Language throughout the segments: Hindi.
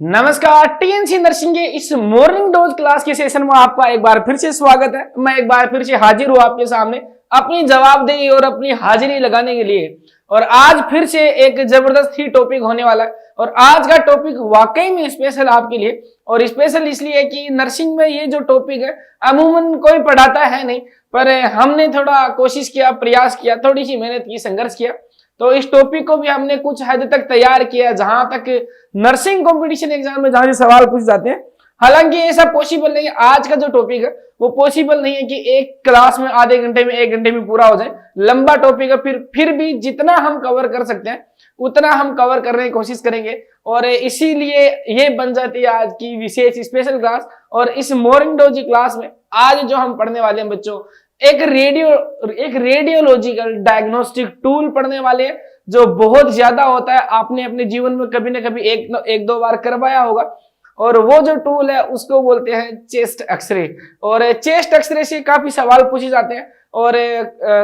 नमस्कार, टीएनसी नर्सिंग के इस मॉर्निंग डोज क्लास के सेशन में आपका एक बार फिर से स्वागत है। मैं एक बार फिर से हाजिर हूं आपके सामने अपनी जवाबदेही और अपनी हाजिरी लगाने के लिए। और आज फिर से एक जबरदस्त ही टॉपिक होने वाला है और आज का टॉपिक वाकई में स्पेशल आपके लिए। और स्पेशल इसलिए कि नर्सिंग में ये जो टॉपिक है अमूमन कोई पढ़ाता है नहीं, पर हमने थोड़ा कोशिश किया, प्रयास किया, थोड़ी सी मेहनत की, संघर्ष किया, तो इस टॉपिक को भी हमने कुछ हद तक तैयार किया जहां तक नर्सिंग कंपटीशन एग्जाम में जहां से सवाल पूछ जाते हैं। हालांकि ऐसा पॉसिबल नहीं है, आज का जो टॉपिक है वो पॉसिबल नहीं है कि एक क्लास में आधे घंटे में, एक घंटे में पूरा हो जाए। लंबा टॉपिक है, फिर भी जितना हम कवर कर सकते हैं उतना हम कवर करने की कोशिश करेंगे। और इसीलिए ये बन जाती है आज की विशेष स्पेशल क्लास। और इस मॉर्निंग डोज क्लास में आज जो हम पढ़ने वाले हैं बच्चों, एक रेडियोलॉजिकल डायग्नोस्टिक टूल पढ़ने वाले हैं जो बहुत ज्यादा होता है। आपने अपने जीवन में कभी ना कभी एक दो बार करवाया होगा। और वो जो टूल है उसको बोलते हैं चेस्ट एक्सरे। और चेस्ट एक्सरे से काफी सवाल पूछे जाते हैं और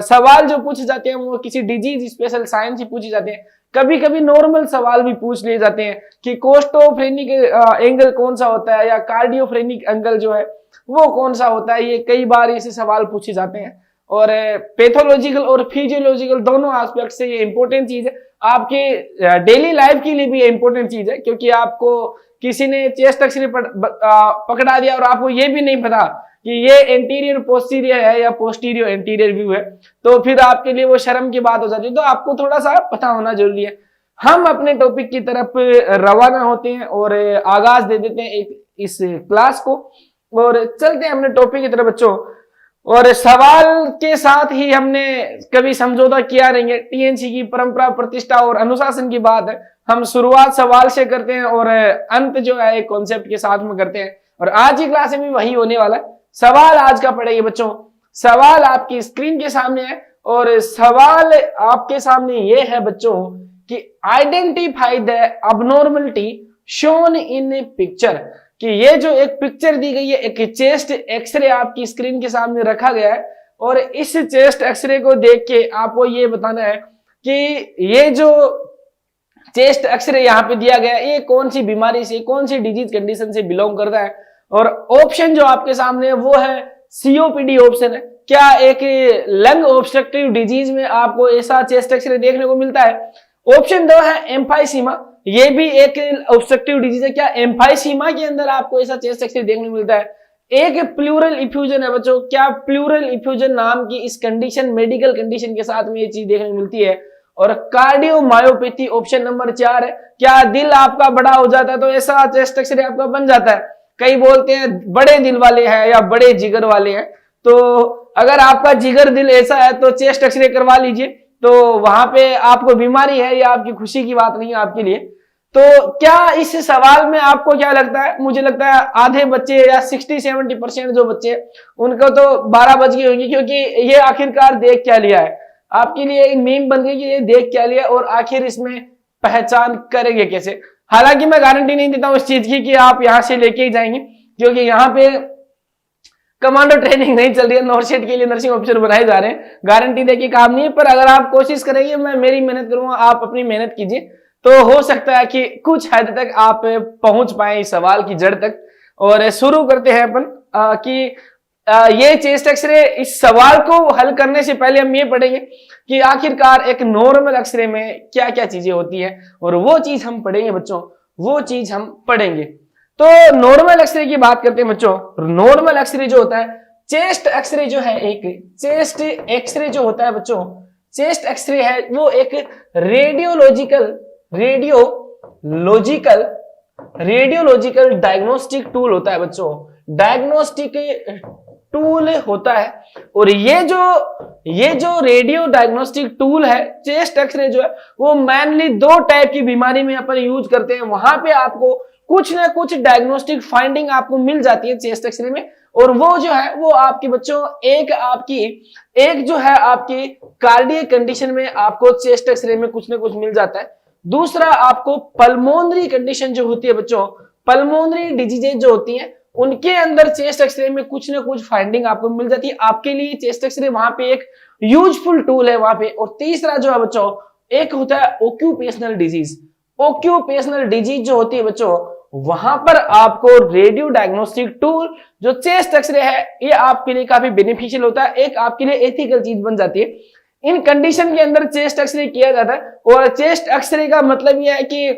सवाल जो पूछे जाते हैं वो किसी डिजीज स्पेशल साइंस से पूछे जाते हैं। कभी कभी नॉर्मल सवाल भी पूछ लिए जाते हैं कि कोस्टोफ्रेनिक एंगल कौन सा होता है या कार्डियोफ्रेनिक एंगल जो है वो कौन सा होता है। ये कई बार ऐसे सवाल पूछे जाते हैं। और पैथोलॉजिकल और फिजियोलॉजिकल दोनों एस्पेक्ट से ये इंपॉर्टेंट चीज है, आपके डेली लाइफ के लिए भी ये इंपॉर्टेंट चीज है। क्योंकि आपको किसी ने चेस्ट एक्सरे पकड़ा दिया और आपको ये भी नहीं पता कि ये एंटीरियर पोस्टीरियर है या पोस्टीरियर एंटीरियर व्यू है, तो फिर आपके लिए वो शर्म की बात हो जाती है। तो आपको थोड़ा सा पता होना जरूरी है। हम अपने टॉपिक की तरफ रवाना होते हैं और आगाज दे देते हैं इस क्लास को और चलते हैं अपने टॉपिक की तरफ बच्चों। और सवाल के साथ ही हमने कभी समझौता किया नहीं है। टीएनसी की परंपरा, प्रतिष्ठा और अनुशासन की बात है। हम शुरुआत सवाल से करते हैं और अंत जो है एक कॉन्सेप्ट के साथ में करते हैं। और आज की क्लास में भी वही होने वाला है। सवाल आज का पढ़ेंगे बच्चों। सवाल आपकी स्क्रीन के सामने है और सवाल आपके सामने ये है बच्चों कि identify the abnormality shown in A picture. कि ये जो एक पिक्चर दी गई है, एक चेस्ट एक्सरे आपकी स्क्रीन के सामने रखा गया है और इस चेस्ट एक्सरे को देख के आपको ये बताना है कि ये जो चेस्ट एक्सरे यहाँ पे दिया गया है ये कौन सी बीमारी से, कौन सी डिजीज कंडीशन से बिलोंग करता है। और ऑप्शन जो आपके सामने है वो है सीओपीडी ऑप्शन है। क्या एक लंग ऑब्स्ट्रक्टिव डिजीज में आपको ऐसा चेस्ट एक्सरे देखने को मिलता है। ऑप्शन 2 है एम्फाइसीमा, ये भी एक ऑब्स्ट्रक्टिव डिजीज है। क्या एम्फाइसीमा के अंदर आपको ऐसा चेस्ट एक्सरे देखने को मिलता है। एक प्लूरल इफ्यूजन है बच्चों, क्या प्लूरल इफ्यूजन नाम की इस कंडीशन, मेडिकल कंडीशन के साथ में ये चीज देखने को मिलती है। और कार्डियोमायोपैथी ऑप्शन नंबर 4 है, क्या दिल आपका बड़ा हो जाता है तो ऐसा चेस्ट एक्सरे आपका बन जाता है। कई बोलते हैं बड़े दिल वाले हैं या बड़े जिगर वाले हैं, तो अगर आपका जिगर दिल ऐसा है तो चेस्ट एक्सरे करवा लीजिए, तो वहां पे आपको बीमारी है या आपकी खुशी की बात नहीं है आपके लिए। तो क्या इस सवाल में आपको क्या लगता है, मुझे लगता है आधे बच्चे या 60-70% जो बच्चे उनको तो 12 बज गई होंगी, क्योंकि ये आखिरकार देख क्या लिया है। आपके लिए एक मीम बन गई कि ये देख क्या लिया और आखिर इसमें पहचान करेंगे कैसे। हालांकि मैं गारंटी नहीं देता हूं इस चीज की कि आप यहां से लेके ही जाएंगे, क्योंकि यहाँ पे कमांडो ट्रेनिंग नहीं चल रही है, नॉर्सेट के लिए नर्सिंग ऑफिसर बनाए जा रहे हैं। गारंटी देके काम नहीं है, पर अगर आप कोशिश करेंगे, मैं मेरी मेहनत करूंगा, आप अपनी मेहनत कीजिए, तो हो सकता है कि कुछ हद तक आप पहुंच पाए इस सवाल की जड़ तक। और शुरू करते हैं अपन कि ये चेस्ट एक्सरे, इस सवाल को हल करने से पहले हम ये पढ़ेंगे कि आखिरकार एक नॉर्मल एक्सरे में क्या क्या चीजें होती है। और वो चीज हम पढ़ेंगे बच्चों, वो चीज हम पढ़ेंगे। तो नॉर्मल एक्सरे की बात करते हैं बच्चों। नॉर्मल एक्सरे जो होता है, चेस्ट एक्सरे जो है, एक चेस्ट एक्सरे जो होता है बच्चों, चेस्ट एक्सरे है वो एक रेडियोलॉजिकल डायग्नोस्टिक टूल होता है बच्चों। डायग्नोस्टिक टूल होता है। और ये जो रेडियो डायग्नोस्टिक टूल है, चेस्ट एक्सरे जो है, वो मेनली 2 टाइप की बीमारी में अपन यूज करते हैं। वहां पे आपको कुछ ना कुछ डायग्नोस्टिक फाइंडिंग आपको मिल जाती है चेस्ट एक्सरे में। और वो जो है वो आपकी बच्चों एक जो है आपकी कार्डियक कंडीशन में आपको चेस्ट एक्सरे में कुछ ना कुछ मिल जाता है। दूसरा आपको पल्मोनरी कंडीशन जो होती है बच्चों, पल्मोनरी डिजीजेज जो होती हैं उनके अंदर चेस्ट एक्सरे में कुछ ना कुछ फाइंडिंग आपको मिल जाती है। आपके लिए चेस्ट एक्सरे वहां पे एक यूजफुल टूल है वहां पे। और तीसरा जो है बच्चों, एक होता है ऑक्यूपेशनल डिजीज। ऑक्यूपेशनल डिजीज जो होती है बच्चों, वहां पर आपको रेडियो डायग्नोस्टिक टूल जो चेस्ट एक्सरे है ये आपके लिए काफी बेनिफिशियल होता है, एक आपके लिए एथिकल चीज बन जाती है। इन कंडीशन के अंदर चेस्ट एक्सरे किया जाता है और चेस्ट एक्सरे का मतलब यह है कि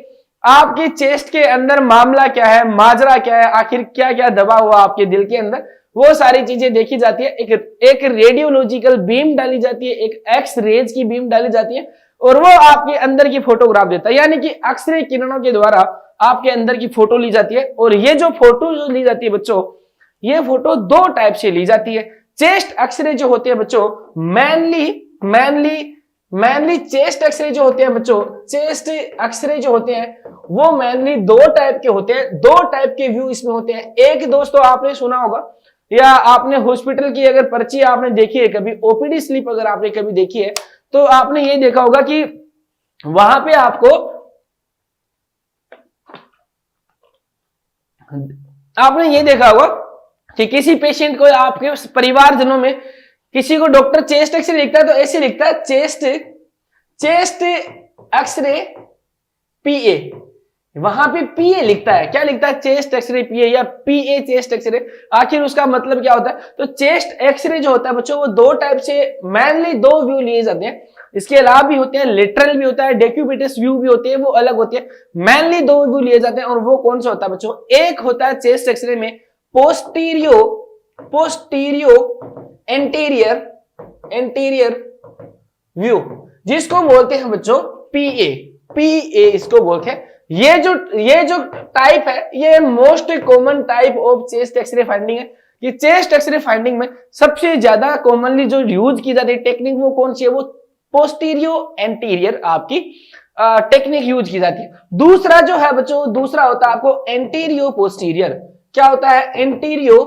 आपकी चेस्ट के अंदर मामला क्या है, माजरा क्या है, आखिर क्या क्या दबा हुआ आपके दिल के अंदर, वो सारी चीजें देखी जाती है। एक रेडियोलॉजिकल बीम डाली जाती है, एक एक्स रेज की बीम डाली जाती है और वो आपके अंदर की फोटोग्राफ देता है, यानी कि एक्सरे किरणों के द्वारा आपके अंदर की फोटो ली जाती है। और ये जो फोटो जो ली जाती है बच्चों, ये फोटो दो टाइप से ली जाती है। चेस्ट एक्सरे जो होते हैं बच्चों, मेनली चेस्ट एक्सरे जो होते हैं बच्चों, चेस्ट एक्सरे जो होते हैं वो मेनली दो टाइप के होते हैं, दो टाइप के व्यू इसमें होते हैं। एक दोस्तों आपने सुना होगा या आपने हॉस्पिटल की अगर पर्ची आपने देखी है कभी, ओपीडी स्लिप अगर आपने कभी देखी है तो आपने ये देखा होगा कि वहां पे आपने ये देखा होगा कि किसी पेशेंट को, आपके परिवारजनों में किसी को डॉक्टर चेस्ट एक्सरे लिखता है तो ऐसे लिखता है चेस्ट एक्सरे पीए, वहां पे पीए लिखता है। क्या लिखता है? चेस्ट एक्सरे पीए या पीए चेस्ट एक्सरे। आखिर उसका मतलब क्या होता है? तो चेस्ट एक्सरे जो होता है बच्चों वो दो टाइप से, मेनली दो व्यू लिए जाते हैं, इसके अलावा भी होते हैं, लेटरल भी होता है, डेक्यूबिटस व्यू भी होते हैं, वो अलग होती है। मेनली दो व्यू लिए जाते हैं और वो कौन सा होता है बच्चों? एक होता है चेस्ट एक्सरे में पोस्टीरियो एंटीरियर व्यू, जिसको बोलते हैं बच्चों पीए इसको बोलते हैं। ये जो टाइप है ये most common type of chest X-ray finding है। कि चेस्ट एक्सरे फाइंडिंग में सबसे ज्यादा कॉमनली जो यूज की जाती है टेक्निक वो कौन सी है? वो पोस्टीरियो एंटीरियर आपकी टेक्निक यूज की जाती है। दूसरा जो है बच्चों, दूसरा होता है आपको एंटीरियो पोस्टीरियर। क्या होता है? एंटीरियो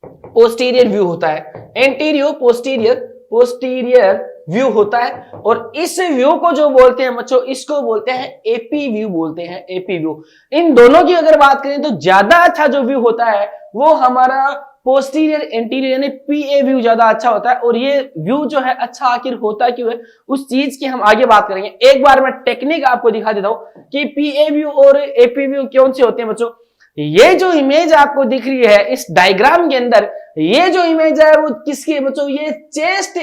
पोस्टीरियर व्यू होता है, एंटीरियो पोस्टीरियर व्यू होता है। और इस व्यू को जो बोलते हैं बच्चों, इसको बोलते हैं एपी व्यू बोलते हैं, एपी व्यू। इन दोनों की अगर बात करें तो ज्यादा अच्छा जो व्यू होता है वो हमारा पोस्टीरियर एंटीरियर यानी पीए व्यू ज्यादा अच्छा होता है। और ये व्यू जो है अच्छा आखिर होता क्यों है उस चीज की हम आगे बात करेंगे। एक बार मैं टेक्निक आपको दिखा देता हूं कि पीए व्यू और एपी व्यू कौन से होते हैं बच्चों। ये जो इमेज आपको दिख रही है इस डायग्राम के अंदर, ये जो इमेज है वो किसकी है बच्चों? ये चेस्ट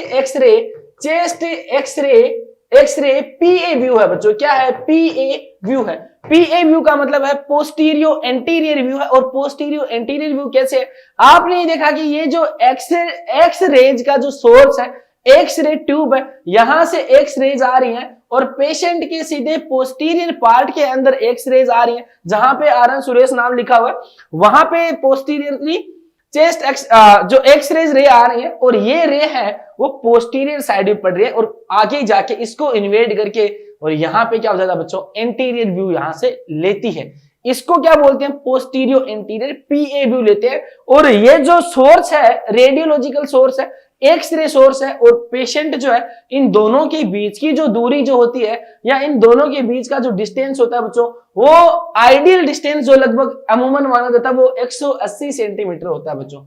एक्सरे पीए व्यू है बच्चों। क्या है? पीए व्यू है। पीए व्यू का मतलब है पोस्टीरियो एंटीरियर व्यू है। और पोस्टीरियो एंटीरियर व्यू कैसे है? आपने ये देखा कि ये जो एक्स रेज का जो सोर्स है, एक्सरे ट्यूब है, यहां से एक्स रेज आ रही है और पेशेंट के सीधे पोस्टीरियर पार्ट के अंदर एक्स रेज आ रही है, जहां पे आरएन सुरेश नाम लिखा हुआ है वहां पे पोस्टीरियरली चेस्ट जो एक्स रेज रे आ रही है और ये रे है वो पोस्टीरियर साइड में पड़ रही है और आगे जाके इसको इन्वेड करके और यहाँ पे क्या हो जाता है बच्चों? एंटीरियर व्यू यहां से लेती है। इसको क्या बोलते हैं? पोस्टीरियो एंटीरियर पीए व्यू लेते हैं। और ये जो सोर्स है, रेडियोलॉजिकल सोर्स है, एक्सरे सोर्स है और पेशेंट जो है, इन दोनों के बीच की जो दूरी जो होती है या इन दोनों के बीच का जो डिस्टेंस होता है बच्चों, वो आइडियल डिस्टेंस जो लगभग अमूमन माना जाता है वो 180 सेंटीमीटर होता है बच्चों।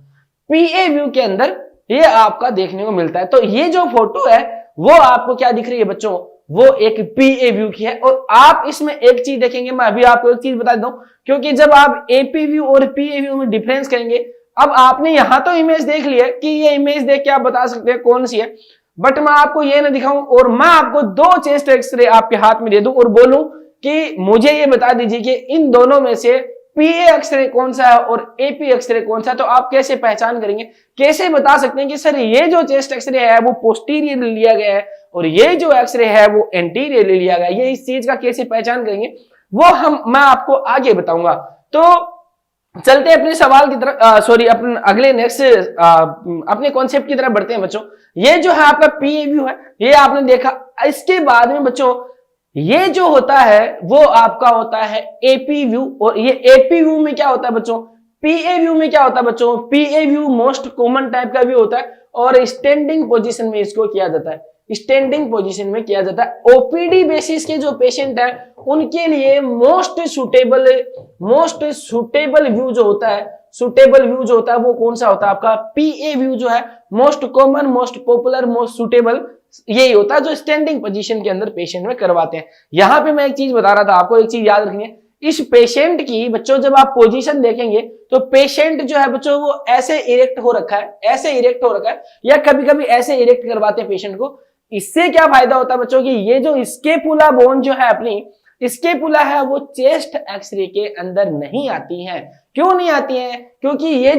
पीए व्यू के अंदर ये आपका देखने को मिलता है। तो ये जो फोटो है वो आपको क्या दिख रही है बच्चों? वो एक पीए व्यू की है। और आप इसमें एक चीज देखेंगे, मैं अभी आपको एक चीज बता दूं, क्योंकि जब आप एपी व्यू और पीए व्यू में डिफरेंस करेंगे, अब आपने यहां तो इमेज देख लिया कि ये इमेज देख के आप बता सकते हैं कौन सी है, बट मैं आपको ये ना दिखाऊं और मैं आपको दो चेस्ट एक्सरे आपके हाथ में दे दूं और बोलूं कि मुझे ये बता दीजिए कि इन दोनों में से पीए एक्सरे कौन सा है और एपी एक्सरे कौन सा है, तो आप कैसे पहचान करेंगे? कैसे बता सकते हैं कि सर ये जो चेस्ट एक्सरे है वो पोस्टीरियर लिया गया है और ये जो एक्सरे है वो एंटीरियर लिया गया है? ये इस चीज का कैसे पहचान करेंगे वो मैं आपको आगे बताऊंगा। तो चलते हैं अपने सवाल की तरफ, सॉरी अपने अगले नेक्स्ट अपने कॉन्सेप्ट की तरफ बढ़ते हैं बच्चों। ये जो है आपका पीए व्यू है, ये आपने देखा। इसके बाद में बच्चों ये जो होता है वो आपका होता है एपी व्यू। और ये एपी व्यू में क्या होता है बच्चों? पीए व्यू में क्या होता है बच्चों? पीए व्यू मोस्ट कॉमन टाइप का व्यू होता है और स्टैंडिंग पोजीशन में इसको किया जाता है, स्टैंडिंग पोजीशन में किया जाता है। ओपीडी बेसिस के जो पेशेंट है उनके लिए मोस्ट सुटेबल व्यू जो होता है, सुटेबल व्यू जो होता है वो कौन सा होता है? आपका पीए व्यू जो है most common, most popular, most suitable यही होता है जो स्टैंडिंग पोजीशन के अंदर पेशेंट में करवाते हैं। यहां पे मैं एक चीज बता रहा था आपको, एक चीज याद रखनी है, इस पेशेंट की बच्चों जब आप पोजीशन देखेंगे तो पेशेंट जो है बच्चों वो ऐसे इरेक्ट हो रखा है, ऐसे इरेक्ट हो रखा है, या कभी कभी ऐसे इरेक्ट करवाते हैं पेशेंट को। इससे क्या फायदा होता है बच्चों की ये जो स्केपुला बोन जो है अपनी स्केपुला है वो चेस्ट एक्सरे के अंदर नहीं आती है। क्यों नहीं आती है? क्योंकि ये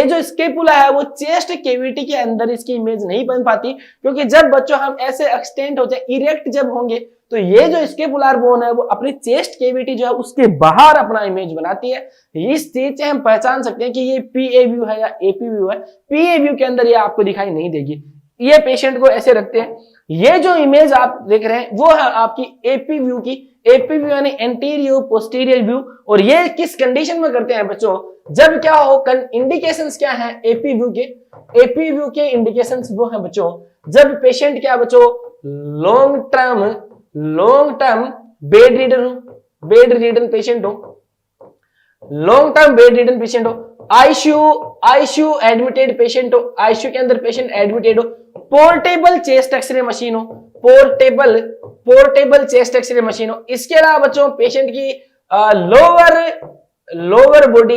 जो स्केपुला है वो चेस्ट कैविटी के अंदर इसकी इमेज नहीं बन पाती, क्योंकि जब बच्चों हम ऐसे एक्सटेंड हो जाए इरेक्ट जब होंगे तो ये जो स्केपुलर बोन है वो अपनी चेस्ट कैविटी जो है उसके बाहर अपना इमेज बनाती है। इस चीज से हम पहचान सकते हैं कि ये पीए व्यू है या एपी व्यू है। पीए व्यू के अंदर ये आपको दिखाई नहीं देगी। ये पेशेंट को ऐसे रखते हैं। ये जो इमेज आप देख रहे हैं वो है आपकी एपी व्यू की। एपी व्यू यानी एंटीरियर पोस्टीरियर व्यू। और ये किस कंडीशन में करते हैं बच्चों? जब क्या हो, इंडिकेशंस क्या है एपी व्यू के? एपी व्यू के इंडिकेशंस वो है बच्चों जब पेशेंट क्या बच्चों long term bedridden patient हो, long term bedridden patient हो, आईसीयू एडमिटेड पेशेंट हो, आईसीयू के अंदर पेशेंट एडमिटेड हो, पोर्टेबल चेस्ट एक्सरे मशीन हो, पोर्टेबल चेस्ट एक्सरे मशीन हो। इसके अलावा बच्चों पेशेंट की लोअर बॉडी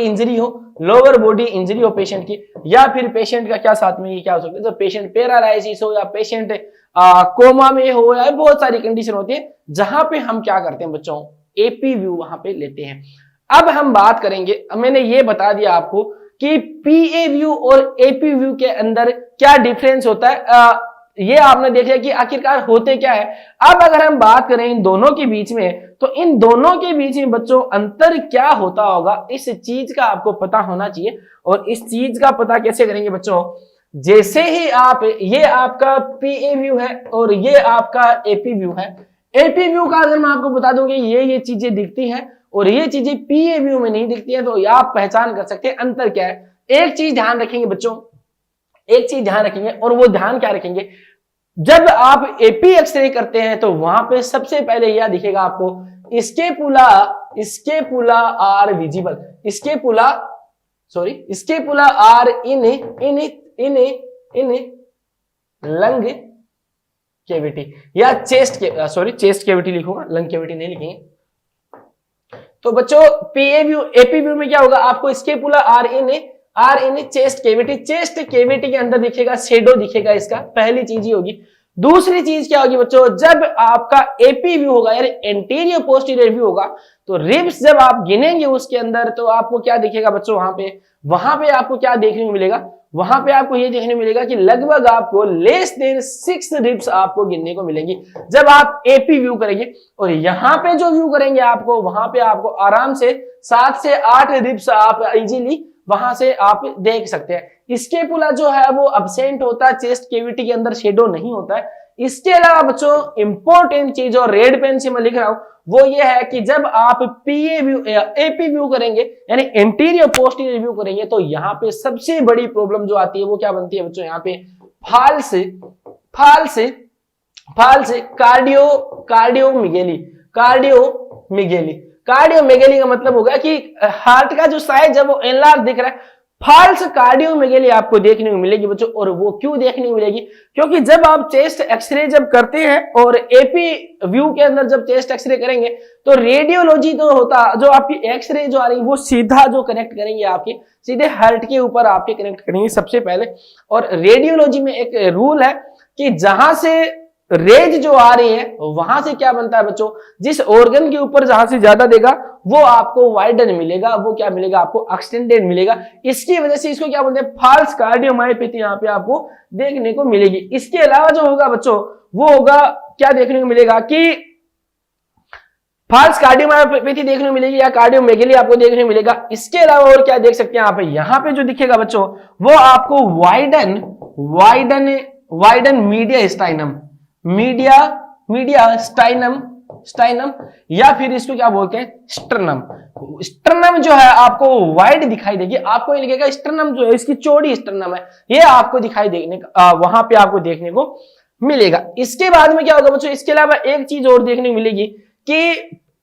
इंजरी हो पेशेंट की, या फिर पेशेंट का क्या साथ में ये क्या हो सकता है जब पेशेंट पैरालाइसिस हो या पेशेंट कोमा में हो, या बहुत सारी कंडीशन होती है जहां पे हम क्या करते हैं बच्चों एपी व्यू वहां पे लेते हैं। अब हम बात करेंगे, मैंने ये बता दिया आपको कि पीए व्यू और एपी व्यू के अंदर क्या डिफरेंस होता है। ये आपने देख लिया कि आखिरकार होते क्या है। अब अगर हम बात करें इन दोनों के बीच में, तो इन दोनों के बीच में बच्चों अंतर क्या होता होगा इस चीज का आपको पता होना चाहिए। और इस चीज का पता कैसे करेंगे बच्चों? जैसे ही ये आपका पीए व्यू है और ये आपका एपी व्यू है। एपी व्यू का अगर मैं आपको बता दूं कि ये चीजें दिखती हैं और ये चीजें पीए व्यू में नहीं दिखती है, तो आप पहचान कर सकते हैं अंतर क्या है। एक चीज ध्यान रखेंगे बच्चों, एक चीज ध्यान रखेंगे, और वो ध्यान क्या रखेंगे? जब आप एपी एक्सरे करते हैं तो वहां पे सबसे पहले यह दिखेगा आपको scapula are visible, scapula are in lung cavity या चेस्ट कैविटी लिखूंगा, लंग कैविटी नहीं लिखेंगे। तो बच्चों पीए व्यू एपी व्यू में क्या होगा? आपको scapula are in chest cavity के अंदर दिखेगा, शेडो दिखेगा इसका, पहली चीज ही होगी। दूसरी चीज क्या होगी बच्चों? जब आपका एपी व्यू होगा यानी एंटीरियर पोस्टीरियर व्यू होगा, तो रिब्स जब आप गिनेंगे उसके अंदर तो आपको क्या दिखेगा बच्चों? वहां पे आपको क्या देखने को मिलेगा? वहां पे आपको ये देखने को मिलेगा कि लगभग आपको लेस देन 6 रिब्स आपको गिनने को मिलेंगी जब आप एपी व्यू करेंगे। और यहाँ पे जो व्यू करेंगे आपको, वहां पे आपको आराम से 7 से 8 रिब्स आप इजीली वहां से आप देख सकते हैं। स्केपुला जो है वो अब्सेंट होता है, चेस्ट कैविटी के अंदर शेडो नहीं होता है। इसके अलावा बच्चों इंपॉर्टेंट चीज और रेड पेन से मैं लिख रहा हूं वो ये है कि जब आप पीए व्यू या एपी व्यू करेंगे यानी एंटीरियर पोस्टीरियर व्यू करेंगे, तो यहाँ पे सबसे बड़ी प्रॉब्लम जो आती है वो क्या बनती है बच्चों? यहाँ पे फाल्स कार्डियोमेगेली का मतलब होगा कि हार्ट का जो साइज है वो एनलार्ज दिख रहा है। फॉल्स कार्डियोमेगेली आपको देखने को मिलेगी बच्चों। और वो क्यों देखने को मिलेगी? क्योंकि जब आप चेस्ट एक्सरे जब करते हैं और एपी व्यू के अंदर जब चेस्ट एक्सरे करेंगे तो रेडियोलॉजी तो होता, जो आपकी एक्सरे जो आ रही है वो सीधा जो कनेक्ट करेंगे आपके सीधे हार्ट के ऊपर आपके कनेक्ट करेंगे सबसे पहले। और रेडियोलॉजी में एक रूल है कि जहां से रेज जो आ रही है वहां से क्या बनता है बच्चों? जिस ऑर्गन के ऊपर जहां से ज्यादा देगा वो आपको वाइडन मिलेगा, वो क्या मिलेगा आपको? एक्सटेंडेड मिलेगा। इसकी वजह से इसको क्या बोलते हैं? फॉल्स कार्डियोमायोपैथी यहाँ पे आपको देखने को मिलेगी। इसके अलावा जो होगा बच्चों वो होगा क्या देखने को मिलेगा कि फॉल्स कार्डियोमायोपैथी देखने को मिलेगी या कार्डियोमेगेली आपको देखने को मिलेगा। इसके अलावा और क्या देख सकते हैं आप? यहाँ पे जो दिखेगा बच्चों वो आपको वाइडन मीडिया स्टाइनम या फिर इसको क्या बोलते हैं? स्टर्नम जो है आपको वाइड दिखाई देगी। आपको ये लगेगा स्टर्नम जो है इसकी चौड़ी स्टर्नम है, ये आपको दिखाई देने का वहां पे आपको देखने को मिलेगा। इसके बाद में क्या होगा बच्चों? इसके अलावा एक चीज और देखने को मिलेगी कि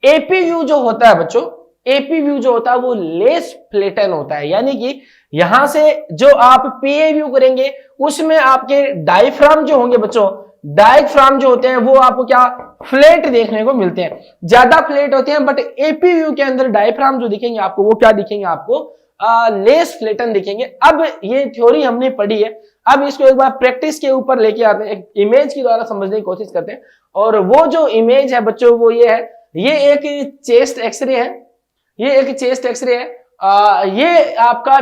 एपी व्यू जो होता है बच्चों, एपी व्यू जो होता है वो लेस फ्लैटन होता है। यानी कि यहां से जो आप पीए व्यू करेंगे उसमें आपके डायफ्राम जो होंगे बच्चों, डायफ्राम जो होते हैं वो आपको क्या फ्लैट देखने को मिलते हैं, ज्यादा फ्लैट होते हैं, बट एपी व्यू के अंदर डायफ्राम जो दिखेंगे आपको वो क्या दिखेंगे आपको लेस फ्लैटन दिखेंगे। अब ये थ्योरी हमने पढ़ी है, अब इसको एक बार प्रैक्टिस के ऊपर लेके आते हैं, एक इमेज के द्वारा समझने की कोशिश करते हैं। और वो जो इमेज है बच्चों वो ये है, ये एक चेस्ट एक्सरे है, ये एक चेस्ट एक्सरे है, ये आपका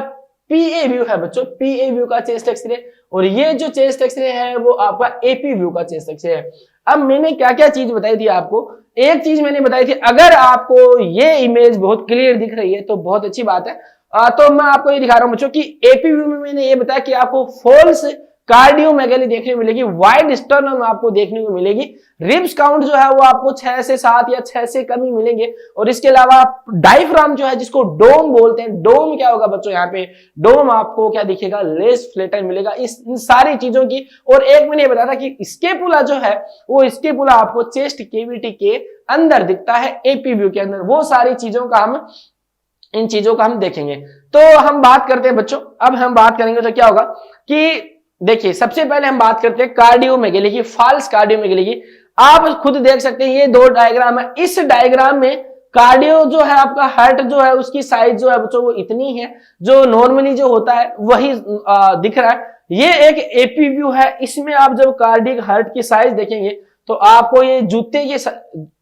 पीए व्यू है बच्चों, पीए व्यू का चेस्ट एक्सरे, और ये जो चेस्ट एक्सरे है वो आपका एपी व्यू का चेस्ट एक्सरे है। अब मैंने क्या क्या चीज बताई थी आपको, एक चीज मैंने बताई थी, अगर आपको ये इमेज बहुत क्लियर दिख रही है तो बहुत अच्छी बात है। तो मैं आपको ये दिखा रहा हूं बच्चों कि एपी व्यू में मैंने ये बताया कि आपको फॉल्स कार्डियोमेगाली देखने को मिलेगी, वाइड स्टर्नम आपको देखने को मिलेगी, रिब्स काउंट जो है वो आपको 6 से 7 या 6 से कम ही मिलेंगे। और इसके अलावा डायफ्राम जो है जिसको डोम बोलते हैं, डोम क्या होगा बच्चों, यहाँ पे डोम आपको क्या दिखेगा, लेस फ्लैटन मिलेगा, इन सारी चीजों की। और एक मैंने बताया था कि स्केपुला जो है वो स्केपुला आपको चेस्ट केविटी के अंदर दिखता है, एपी व्यू के अंदर। वो सारी चीजों का हम इन चीजों का हम देखेंगे। तो हम बात करते हैं बच्चों, अब हम बात करेंगे तो क्या होगा कि देखिए सबसे पहले हम बात करते हैं कार्डियोमेगेली की, फॉल्स कार्डियोमेगेली की। आप खुद देख सकते हैं ये दो डायग्राम है, इस डायग्राम में कार्डियो जो है आपका हार्ट जो है उसकी साइज जो है बच्चों वो इतनी है, जो नॉर्मली जो होता है वही दिख रहा है। ये एक एपी व्यू है, इसमें आप जब कार्डियक हार्ट की साइज देखेंगे तो आपको ये जूते के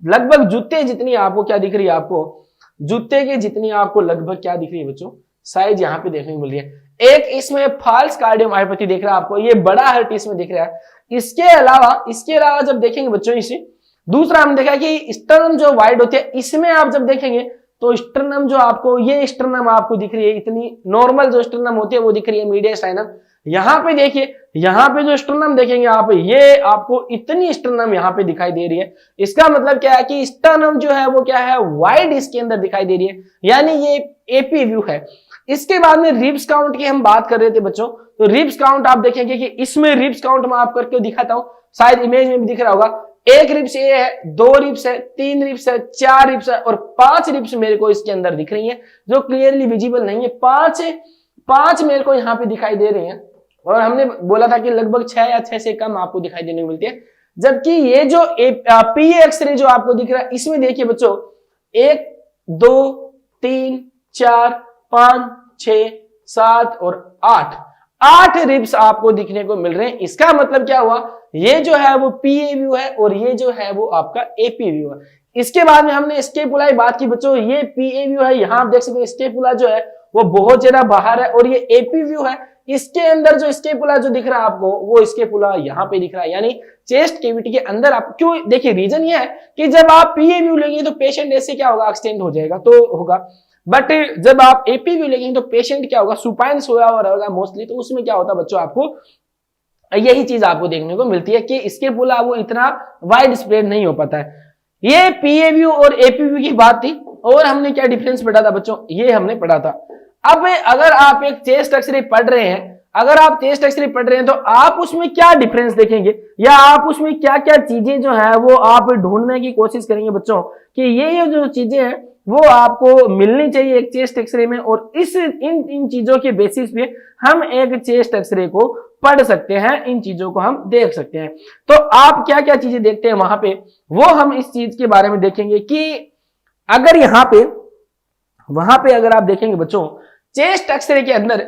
लगभग जूते जितनी आपको क्या दिख रही है, आपको जूते के जितनी आपको लगभग क्या दिख रही है बच्चों, साइज यहाँ पे देखने को मिल रही है। एक इसमें फॉल्स कार्डियोमायोपैथी दिख रहा है आपको, ये बड़ा हार्ट इसमें दिख रहा है। इसके अलावा जब देखेंगे बच्चों इसे, दूसरा हम देखा कि स्टर्नम जो वाइड होती है, इसमें आप जब देखेंगे तो स्टर्नम जो आपको, ये स्टर्नम आपको दिख रही है, इतनी नॉर्मल जो स्टर्नम होती है वो दिख रही है, मीडियस्टाइनम। यहाँ पे देखिए, यहाँ पे जो स्टर्नम देखेंगे आप, ये आपको इतनी स्टर्नम यहाँ पे दिखाई दे रही है। इसका मतलब क्या है कि स्टर्नम जो है वो क्या है, वाइड इसके अंदर दिखाई दे रही है, यानी ये एपी व्यू है। इसके बाद में रिब्स काउंट की हम बात कर रहे थे बच्चों, तो रिब्स काउंट आप देखेंगे कि इसमें रिब्स काउंट मैं आप करके दिखाता हूं, शायद इमेज में भी दिख रहा होगा। एक रिब्स ये है, 2 रिब्स है, 3 रिब्स है, 4 रिब्स है और 5 रिब्स मेरे को इसके अंदर दिख रही है, जो क्लियरली विजिबल नहीं है। 5 मेरे को यहाँ पे दिखाई दे रही है, और हमने बोला था कि लगभग 6 या 6 से कम आपको दिखाई देने को मिलती है। जबकि ये जो पीए एक्सरे जो आपको दिख रहा है, इसमें देखिए बच्चों 1 2 3 4 5 6 7 और 8 रिब्स आपको दिखने को मिल रहे हैं। इसका मतलब क्या हुआ, ये जो है वो पीए व्यू है और ये जो है वो आपका एपी व्यू है। इसके बाद में हमने स्केपुला की बात की बच्चों, ये पीए व्यू है, यहां आप देख सकते हैं स्केपुला जो है वो बहुत ज्यादा बाहर है, और ये एपी व्यू है, इसके अंदर जो स्केपुला जो दिख रहा है आपको, वो स्केपुला यहाँ पे दिख रहा है, यानी चेस्ट केविटी के अंदर। आप क्यों, देखिए रीजन ये है कि जब आप पीए व्यू लेंगे तो पेशेंट ऐसे क्या होगा, एक्सटेंड हो जाएगा तो होगा, बट जब आप एपी व्यू लेंगे तो पेशेंट क्या होगा, सुपाइन सोया हुआ रहेगा मोस्टली, तो उसमें क्या होता है बच्चों, आपको यही चीज आपको देखने को मिलती है कि स्केपुला वो इतना वाइड स्प्रेड नहीं हो पाता है। ये पीए व्यू और एपी व्यू की बात थी, और हमने क्या डिफरेंस पढ़ा था बच्चों, ये हमने पढ़ा था। अब अगर आप एक चेस्ट एक्सरे पढ़ रहे हैं, तो आप उसमें क्या डिफरेंस देखेंगे, या आप उसमें क्या क्या चीजें जो है वो आप ढूंढने की कोशिश करेंगे बच्चों, कि ये जो चीजें हैं वो आपको मिलनी चाहिए एक चेस्ट एक्सरे में, और इन चीजों के बेसिस पे हम एक चेस्ट एक्सरे को पढ़ सकते हैं, इन चीजों को हम देख सकते हैं। तो आप क्या क्या चीजें देखते हैं वहां पे, वो हम इस चीज के बारे में देखेंगे कि अगर वहां पे अगर आप देखेंगे बच्चों चेस्ट एक्सरे के अंदर,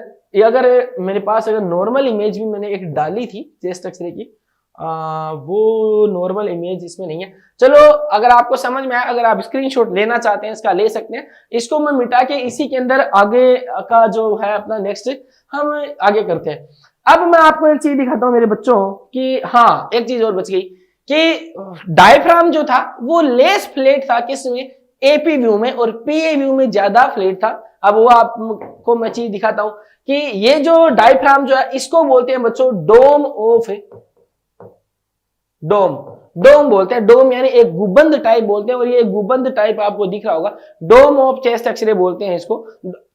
अगर मेरे पास अगर नॉर्मल इमेज भी मैंने एक डाली थी चेस्ट एक्सरे की, वो नॉर्मल इमेज इसमें नहीं है। चलो अगर आपको समझ में आया, अगर आप स्क्रीनशॉट लेना चाहते हैं इसका ले सकते हैं, इसको मैं मिटा के इसी के अंदर आगे का जो है अपना नेक्स्ट हम आगे करते हैं। अब मैं आपको एक चीज दिखाता हूं मेरे बच्चों कि हाँ, एक चीज और बच गई कि डायफ्राम जो था वो लेस फ्लैट था, किसमें, एपी व्यू में, और पीए व्यू में ज्यादा फ्लैट था। अब वो आपको मैं चीज दिखाता हूं कि ये जो डायफ्राम जो है इसको बोलते हैं बच्चों डोम ऑफ, डोम बोलते हैं, डोम यानी एक गुबंद टाइप बोलते हैं, और ये गुबंद टाइप आपको दिख रहा होगा, डोम ऑफ चेस्ट एक्सरे बोलते हैं इसको।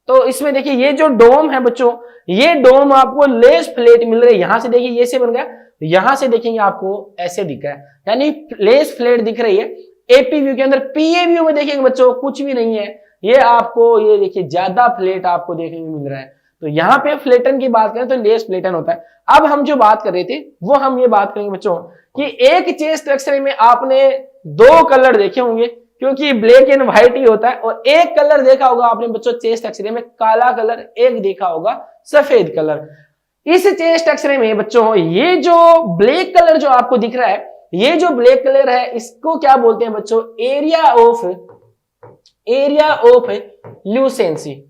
तो इसमें देखिए ये जो डोम है बच्चों, ये डोम आपको लेस फ्लैट मिल रही है। यहां से देखिए ये से बन गया, यहां से देखेंगे आपको ऐसे दिख रहा है, यानी लेस फ्लैट दिख रही है एपी व्यू के अंदर। पीए व्यू में देखेंगे बच्चों कुछ भी नहीं है, ये आपको ये देखिए ज्यादा फ्लैट आपको देखने को मिल रहा है। तो यहाँ पे फ्लैटन की बात करें तो लेस फ्लैटन होता है। अब हम जो बात कर रहे थे वो हम ये बात करेंगे बच्चों कि एक चेस्ट एक्सरे में आपने दो कलर देखे होंगे, क्योंकि ब्लैक एंड व्हाइट ही होता है, और एक कलर देखा होगा आपने बच्चों चेस्ट एक्सरे में काला कलर, एक देखा होगा सफेद कलर। इस चेस्ट एक्सरे में बच्चों ये जो ब्लैक कलर जो आपको दिख रहा है, ये जो ब्लैक कलर है इसको क्या बोलते हैं बच्चों, एरिया ऑफ ल्यूसेंसी।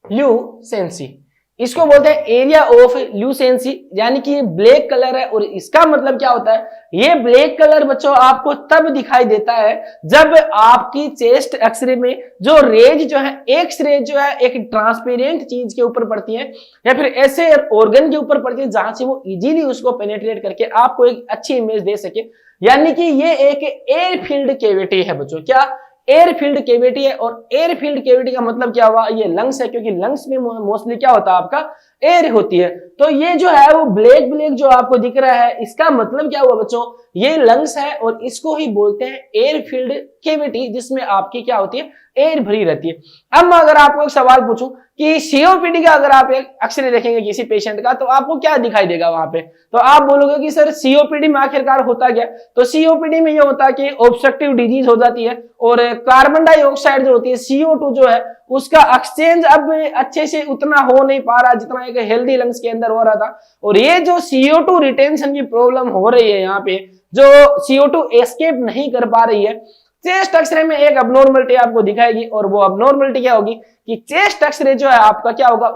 ल्यूसेंसी इसको बोलते हैं एरिया ऑफ ल्यूसेंसी, यानी कि ये ब्लैक कलर है। और इसका मतलब क्या होता है, ये ब्लैक कलर बच्चों आपको तब दिखाई देता है जब आपकी चेस्ट एक्सरे में जो रेज जो है, एक्स रेज जो है एक ट्रांसपेरेंट चीज के ऊपर पड़ती है या फिर ऐसे ऑर्गन के ऊपर पड़ती है जहां से वो इजीली उसको पेनेट्रेट करके आपको एक अच्छी इमेज दे सके। यानी कि ये एक एयर फील्ड कैविटी है बच्चों। क्या एयर फील्ड कैविटी है, और एयर फील्ड कैविटी का मतलब क्या हुआ, ये लंग्स है, क्योंकि लंग्स में मोस्टली क्या होता है आपका एयर होती है। तो ये जो है वो ब्लैक ब्लैक जो आपको दिख रहा है, इसका मतलब क्या हुआ बच्चों, ये लंग्स है और इसको ही बोलते हैं एयर फील्ड कैविटी, जिसमें आपकी क्या होती है, एयर भरी रहती है। अब मैं अगर आपको एक सवाल पूछूं कि सीओपीडी का अगर आप एक एक्सरे देखेंगे किसी पेशेंट का, तो आपको क्या दिखाई देगा वहां पे, तो आप बोलोगे कि सर सीओपीडी में आखिरकार होता क्या। तो सीओपीडी में ये होता है कि ऑब्स्ट्रक्टिव डिजीज हो जाती है और कार्बन डाइऑक्साइड जो होती है, CO2 जो है, उसका एक्सचेंज अब अच्छे से उतना हो नहीं पा रहा जितना एक हेल्दी लंग्स के अंदर हो रहा था। और ये जो CO2 रिटेंशन की प्रॉब्लम हो रही है, यहाँ पे जो CO2 एस्केप नहीं कर पा रही है, चेस्ट एक्सरे में एक अबनॉर्मलिटी आपको दिखाएगी। और वो अबनॉर्मलिटी क्या होगी कि चेस्ट एक्सरे जो है आपका क्या होगा,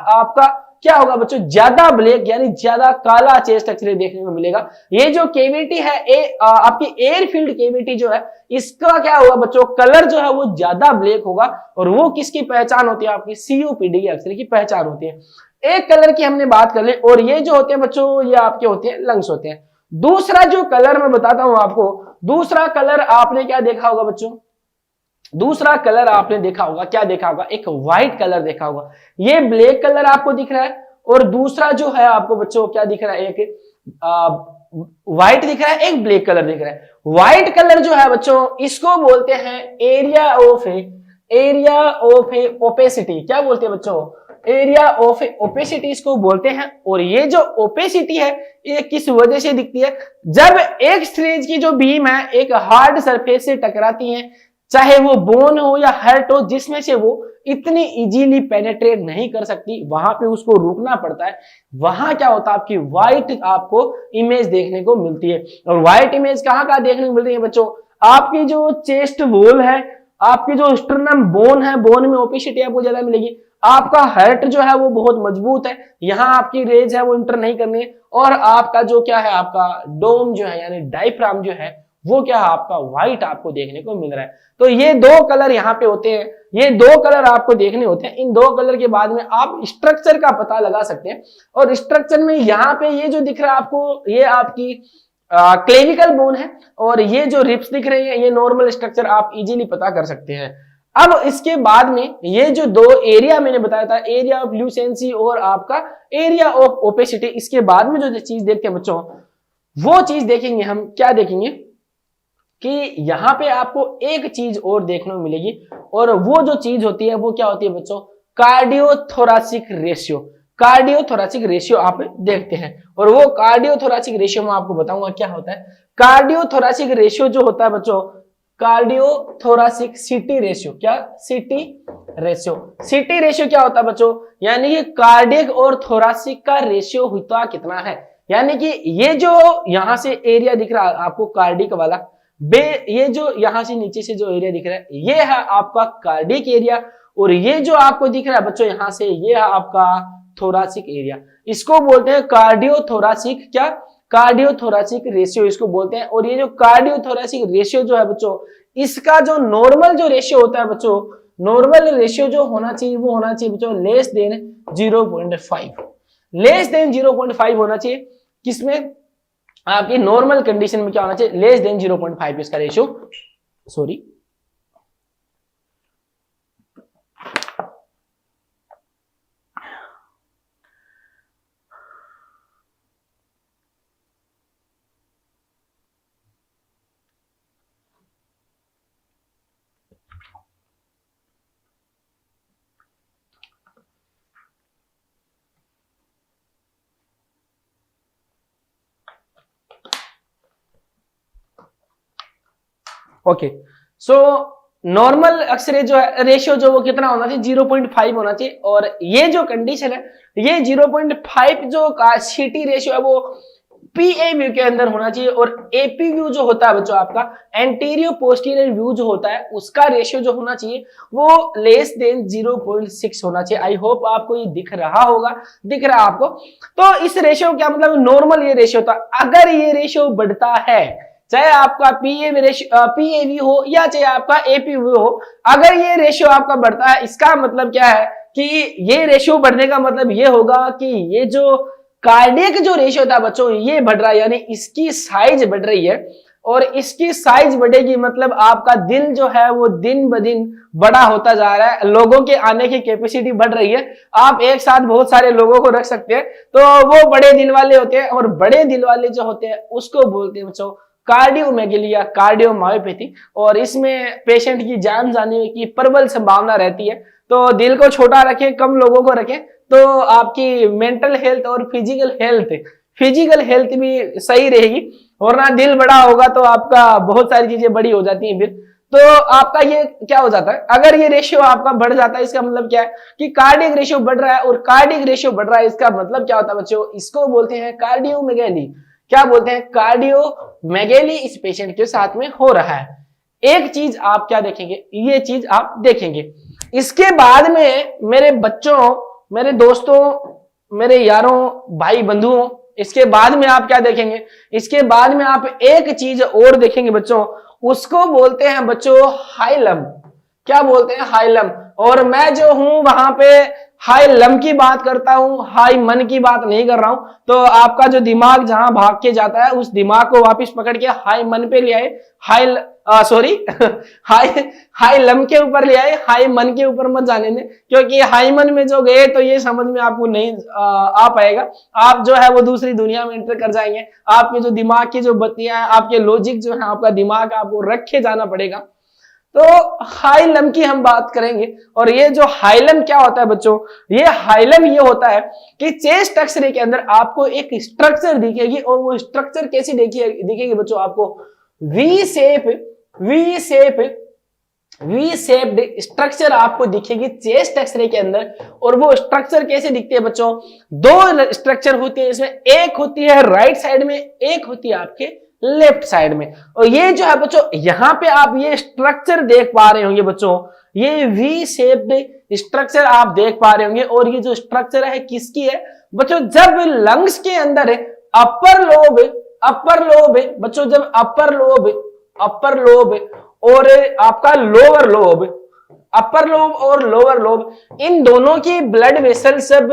आपका क्या होगा बच्चों, ज्यादा ब्लैक यानी ज्यादा काला चेस्ट एक्सरे देखने को मिलेगा। ये जो केविटी है आपकी एयर फील्ड केविटी जो है, इसका क्या होगा बच्चों, कलर जो है वो ज्यादा ब्लैक होगा। और वो किसकी पहचान होती है, आपकी सीओपीडी एक्सरे की पहचान होती है। एक कलर की हमने बात कर ली, और ये जो होते हैं बच्चों ये आपके होते हैं लंग्स होते हैं। दूसरा जो कलर मैं बताता हूं आपको, दूसरा कलर आपने क्या देखा होगा बच्चों, दूसरा कलर आपने देखा होगा, क्या देखा होगा, एक व्हाइट कलर देखा होगा। ये ब्लैक कलर आपको दिख रहा है, और दूसरा जो है आपको बच्चों क्या दिख रहा है, एक व्हाइट दिख रहा है, एक ब्लैक कलर दिख रहा है। व्हाइट कलर जो है बच्चों इसको बोलते हैं एरिया ऑफ ओपेसिटी। क्या बोलते हैं बच्चों, एरिया ऑफ ओपेसिटी इसको बोलते हैं। और ये जो ओपेसिटी है ये किस वजह से दिखती है, जब एक्स रेज की जो बीम है एक हार्ड सरफेस से टकराती है, चाहे वो बोन हो या हर्ट हो, जिसमें से वो इतनी इजीली पेनेट्रेट नहीं कर सकती, वहां पे उसको रुकना पड़ता है। वहां क्या होता है, आपकी व्हाइट आपको इमेज देखने को मिलती है। और व्हाइट इमेज कहाँ देखने को मिलती है बच्चों, आपकी जो चेस्ट वॉल है, आपकी जो स्टर्नम बोन है, बोन में ओपेसिटी आपको ज्यादा मिलेगी। आपका हर्ट जो है वो बहुत मजबूत है, यहाँ आपकी रेज है वो इंटर नहीं करनी है। और आपका जो क्या है, आपका डोम जो है यानी डायफ्राम जो है वो क्या है, आपका व्हाइट आपको देखने को मिल रहा है। तो ये दो कलर यहाँ पे होते हैं, ये दो कलर आपको देखने होते हैं। इन दो कलर के बाद में आप स्ट्रक्चर का पता लगा सकते हैं। और स्ट्रक्चर में यहाँ पे ये जो दिख रहा है आपको, ये आपकी क्लेविकल बोन है, और ये जो रिब्स दिख रही है ये नॉर्मल स्ट्रक्चर आप इजीली पता कर सकते हैं। अब इसके बाद में ये जो दो एरिया मैंने बताया था, एरिया ऑफ ल्यूसेंसी और आपका एरिया ऑफ ओपेसिटी, इसके बाद में जो चीज देखते हैं बच्चों, वो चीज देखेंगे हम, क्या देखेंगे कि यहां पे आपको एक चीज और देखने को मिलेगी। और वो जो चीज होती है वो क्या होती है बच्चों, कार्डियोथोरासिक रेशियो। कार्डियोथोरासिक रेशियो आप देखते हैं, और वो कार्डियोथोरासिक रेशियो में आपको बताऊंगा क्या होता है। कार्डियोथोरासिक रेशियो जो होता है बच्चों, कार्डियोथोरासिक सीटी रेशियो, क्या सीटी रेशियो, सीटी रेशियो क्या होता है बच्चों, यानी कि कार्डियक और थोरासिक का रेशियो होता कितना है। यानी कि ये जो यहां से एरिया दिख रहा है आपको कार्डिक वाला, ये जो यहां से नीचे से जो एरिया दिख रहा है ये है आपका कार्डिक एरिया, और ये जो आपको दिख रहा है बच्चों यहां से, ये है आपका थोरासिक एरिया। इसको बोलते हैं कार्डियोथोरासिक, क्या कार्डियोथोरासिक रेशियो इसको बोलते हैं। और ये जो कार्डियोथोरासिक रेशियो जो है बच्चों, इसका जो नॉर्मल जो रेशियो होता है बच्चों, नॉर्मल रेशियो जो होना चाहिए वो होना चाहिए बच्चों लेस देन 0.5, लेस देन 0.5 होना चाहिए। किसमें, आपकी नॉर्मल कंडीशन में क्या होना चाहिए, लेस देन 0.5 इसका ratio, sorry. Okay, so normal X-ray जो है रेशियो जो वो कितना होना चाहिए, 0.5 होना चाहिए। और ये जो कंडीशन है, ये 0.5 जो का सीटी रेशियो है वो पीए व्यू के अंदर होना चाहिए। और एपी व्यू जो होता है बच्चों आपका एंटीरियर पोस्टीरियर व्यू जो होता है उसका रेशियो जो होना चाहिए वो लेस देन 0.6 होना चाहिए। आई होप आपको ये दिख रहा होगा, दिख रहा है आपको। तो इस रेशियो क्या मतलब, नॉर्मल ये रेशियो था। अगर ये रेशियो बढ़ता है, चाहे आपका पीएवी हो या चाहे आपका एपीवी हो, अगर ये रेशियो आपका बढ़ता है, इसका मतलब क्या है कि ये रेशियो बढ़ने का मतलब ये होगा कि ये जो कार्डियक जो रेशियो था बच्चों ये बढ़ रहा है, यानी इसकी साइज बढ़ रही है। और इसकी साइज बढ़ेगी मतलब आपका दिल जो है वो दिन ब दिन बड़ा होता जा रहा है, लोगों के आने की कैपेसिटी बढ़ रही है। आप एक साथ बहुत सारे लोगों को रख सकते हैं, तो वो बड़े दिल वाले होते हैं। और बड़े दिल वाले जो होते हैं उसको बोलते हैं बच्चों कार्डियोमेगेली या कार्डियोमायोपैथी। और इसमें पेशेंट की जान जाने की प्रबल संभावना रहती है। तो दिल को छोटा रखें, कम लोगों को रखें, तो आपकी मेंटल हेल्थ और फिजिकल हेल्थ भी सही रहेगी। वरना दिल बड़ा होगा तो आपका बहुत सारी चीजें बड़ी हो जाती हैं फिर। तो आपका ये क्या हो जाता है, अगर ये रेशियो आपका बढ़ जाता है, इसका मतलब क्या है कि कार्डियक रेशियो बढ़ रहा है। और कार्डियक रेशियो बढ़ रहा है, इसका मतलब क्या होता है बच्चों, इसको बोलते हैं कार्डियोमेगेली। क्या बोलते हैं, कार्डियोमेगेली इस पेशेंट के साथ में हो रहा है। एक चीज आप क्या देखेंगे, ये चीज आप देखेंगे। इसके बाद में मेरे बच्चों, मेरे दोस्तों, मेरे यारों, भाई बंधुओं, इसके बाद में आप क्या देखेंगे, इसके बाद में आप एक चीज और देखेंगे बच्चों, उसको बोलते हैं बच्चों हाइलम। क्या बोलते हैं, हाइलम। और मैं जो हूं वहां पे हाई लम की बात करता हूं, हाई मन की बात नहीं कर रहा हूं। तो आपका जो दिमाग जहां भाग के जाता है उस दिमाग को वापस पकड़ के हाई मन पे ले आए, हाई लम के ऊपर ले आए, हाई मन के ऊपर मत जाने दें। क्योंकि हाई मन में जो गए तो ये समझ में आपको नहीं आ पाएगा। आप जो है वो दूसरी दुनिया में एंटर कर जाएंगे। आपके जो दिमाग की जो बत्तियां हैं, आपके लॉजिक जो है, आपका दिमाग आपको रखे जाना पड़ेगा। तो हाइलम की हम बात करेंगे। और ये जो हाइलम क्या होता है बच्चों, ये हाइलम ये होता है कि चेस्ट एक्सरे के अंदर आपको एक स्ट्रक्चर दिखेगी। और वो स्ट्रक्चर कैसी दिखेगी बच्चों, आपको वी शेप्ड स्ट्रक्चर आपको दिखेगी चेस्ट एक्सरे के अंदर। और वो स्ट्रक्चर कैसे दिखती है बच्चों, दो स्ट्रक्चर होती है इसमें, एक होती है राइट साइड में, एक होती है आपके लेफ्ट साइड में। और ये जो है बच्चों, यहां पे आप ये स्ट्रक्चर देख पा रहे होंगे बच्चों, ये वी शेप्ड स्ट्रक्चर आप देख पा रहे होंगे। और ये जो स्ट्रक्चर है किसकी है बच्चों, जब लंग्स के अंदर अपर लोब बच्चों, जब अपर लोब और आपका लोअर लोब, अपर लोब और लोअर लोब, इन दोनों की ब्लड वेसल सब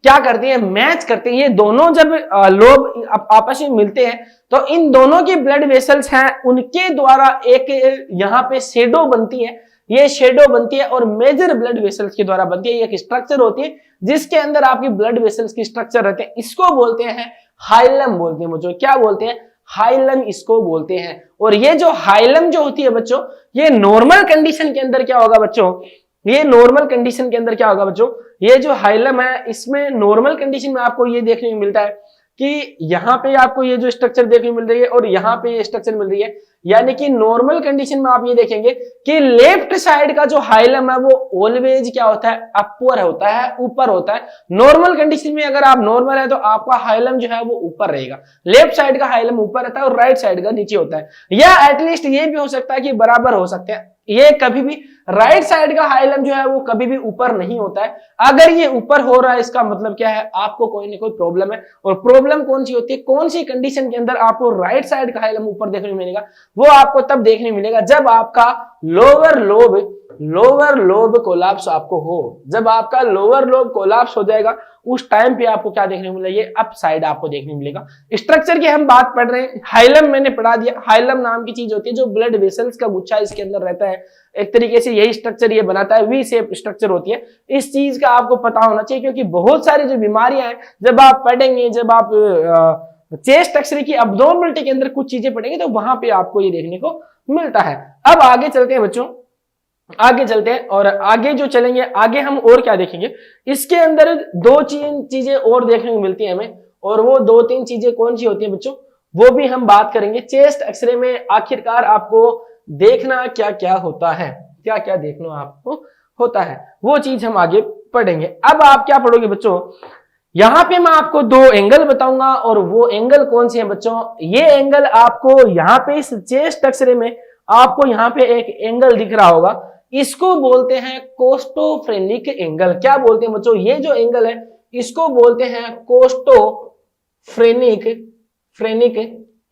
क्या करती है, मैच करती है। ये दोनों जब लोब आपस में मिलते हैं तो इन दोनों की ब्लड वेसल्स हैं, उनके द्वारा एक यहाँ पे शेडो बनती है। ये शेडो बनती है और मेजर ब्लड वेसल्स के द्वारा बनती है। ये एक स्ट्रक्चर होती है जिसके अंदर आपकी ब्लड वेसल्स की स्ट्रक्चर रहते हैं। इसको बोलते हैं हाइलम, बोलते हैं बच्चों। क्या बोलते हैं, हाइलम इसको बोलते हैं। और ये जो हाइलम जो होती है बच्चों, ये नॉर्मल कंडीशन के अंदर क्या होगा बच्चों, ये नॉर्मल कंडीशन के अंदर क्या होगा बच्चों, ये जो हाइलम है इसमें नॉर्मल कंडीशन में आपको ये देखने को मिलता है कि यहाँ पे आपको ये जो स्ट्रक्चर देखने मिल रही है और यहाँ पे ये स्ट्रक्चर मिल रही है। यानी कि नॉर्मल कंडीशन में आप ये देखेंगे कि लेफ्ट साइड का जो हाइलम है वो ऑलवेज क्या होता है, अपर होता है, ऊपर होता है। नॉर्मल कंडीशन में अगर आप नॉर्मल है तो आपका हाइलम जो है वो ऊपर रहेगा, लेफ्ट साइड का हाइलम ऊपर रहता है और राइट साइड का नीचे होता है। या एटलीस्ट ये भी हो सकता है कि बराबर हो सकते हैं। ये कभी भी राइट साइड का हाइलम जो है वो कभी भी ऊपर नहीं होता है। अगर ये ऊपर हो रहा है इसका मतलब क्या है, आपको कोई ना कोई प्रॉब्लम है। और प्रॉब्लम कौन सी होती है, कौन सी कंडीशन के अंदर आपको राइट साइड का हाइलम ऊपर देखने को मिलेगा, वो आपको तब देखने मिलेगा जब आपका लोअर लोब कोलैप्स आपको हो। जब आपका लोअर लोब कोलैप्स हो जाएगा उस टाइम पे आपको क्या देखने को मिलेगा, ये अप साइड आपको देखने मिलेगा। स्ट्रक्चर की हम बात पढ़ रहे हैं, हाइलम मैंने पढ़ा दिया। हाइलम नाम की चीज होती है जो ब्लड वेसल्स का गुच्छा इसके अंदर रहता है। एक तरीके से यही स्ट्रक्चर ये बनाता है, वी शेप स्ट्रक्चर होती है। इस चीज का आपको पता होना चाहिए क्योंकि बहुत सारी जो बीमारियां हैं जब आप पढ़ेंगे, जब आप चेस्ट एक्सरे की अब्डोमिनलिटी के अंदर कुछ चीजें पढ़ेंगे तो वहां पे आपको ये देखने को मिलता है। अब आगे चलते हैं बच्चों, आगे चलते हैं और आगे जो चलेंगे आगे हम और क्या देखेंगे, इसके अंदर दो चीजें और देखने को मिलती है हमें। और वो दो तीन चीजें कौन सी होती है बच्चों, वो भी हम बात करेंगे। चेस्ट एक्सरे में आखिरकार आपको देखना क्या क्या होता है, क्या क्या देखना आपको होता है, वो चीज हम आगे पढ़ेंगे। अब आप क्या पढ़ोगे बच्चों, यहां पे मैं आपको दो एंगल बताऊंगा, और वो एंगल कौन से हैं बच्चों, ये एंगल आपको यहां पे इस चेस्ट एक्सरे में आपको यहां पे एक एंगल दिख रहा होगा, इसको बोलते हैं कोस्टोफ्रेनिक एंगल। क्या बोलते हैं बच्चों, ये जो एंगल है इसको बोलते हैं कोस्टोफ्रेनिक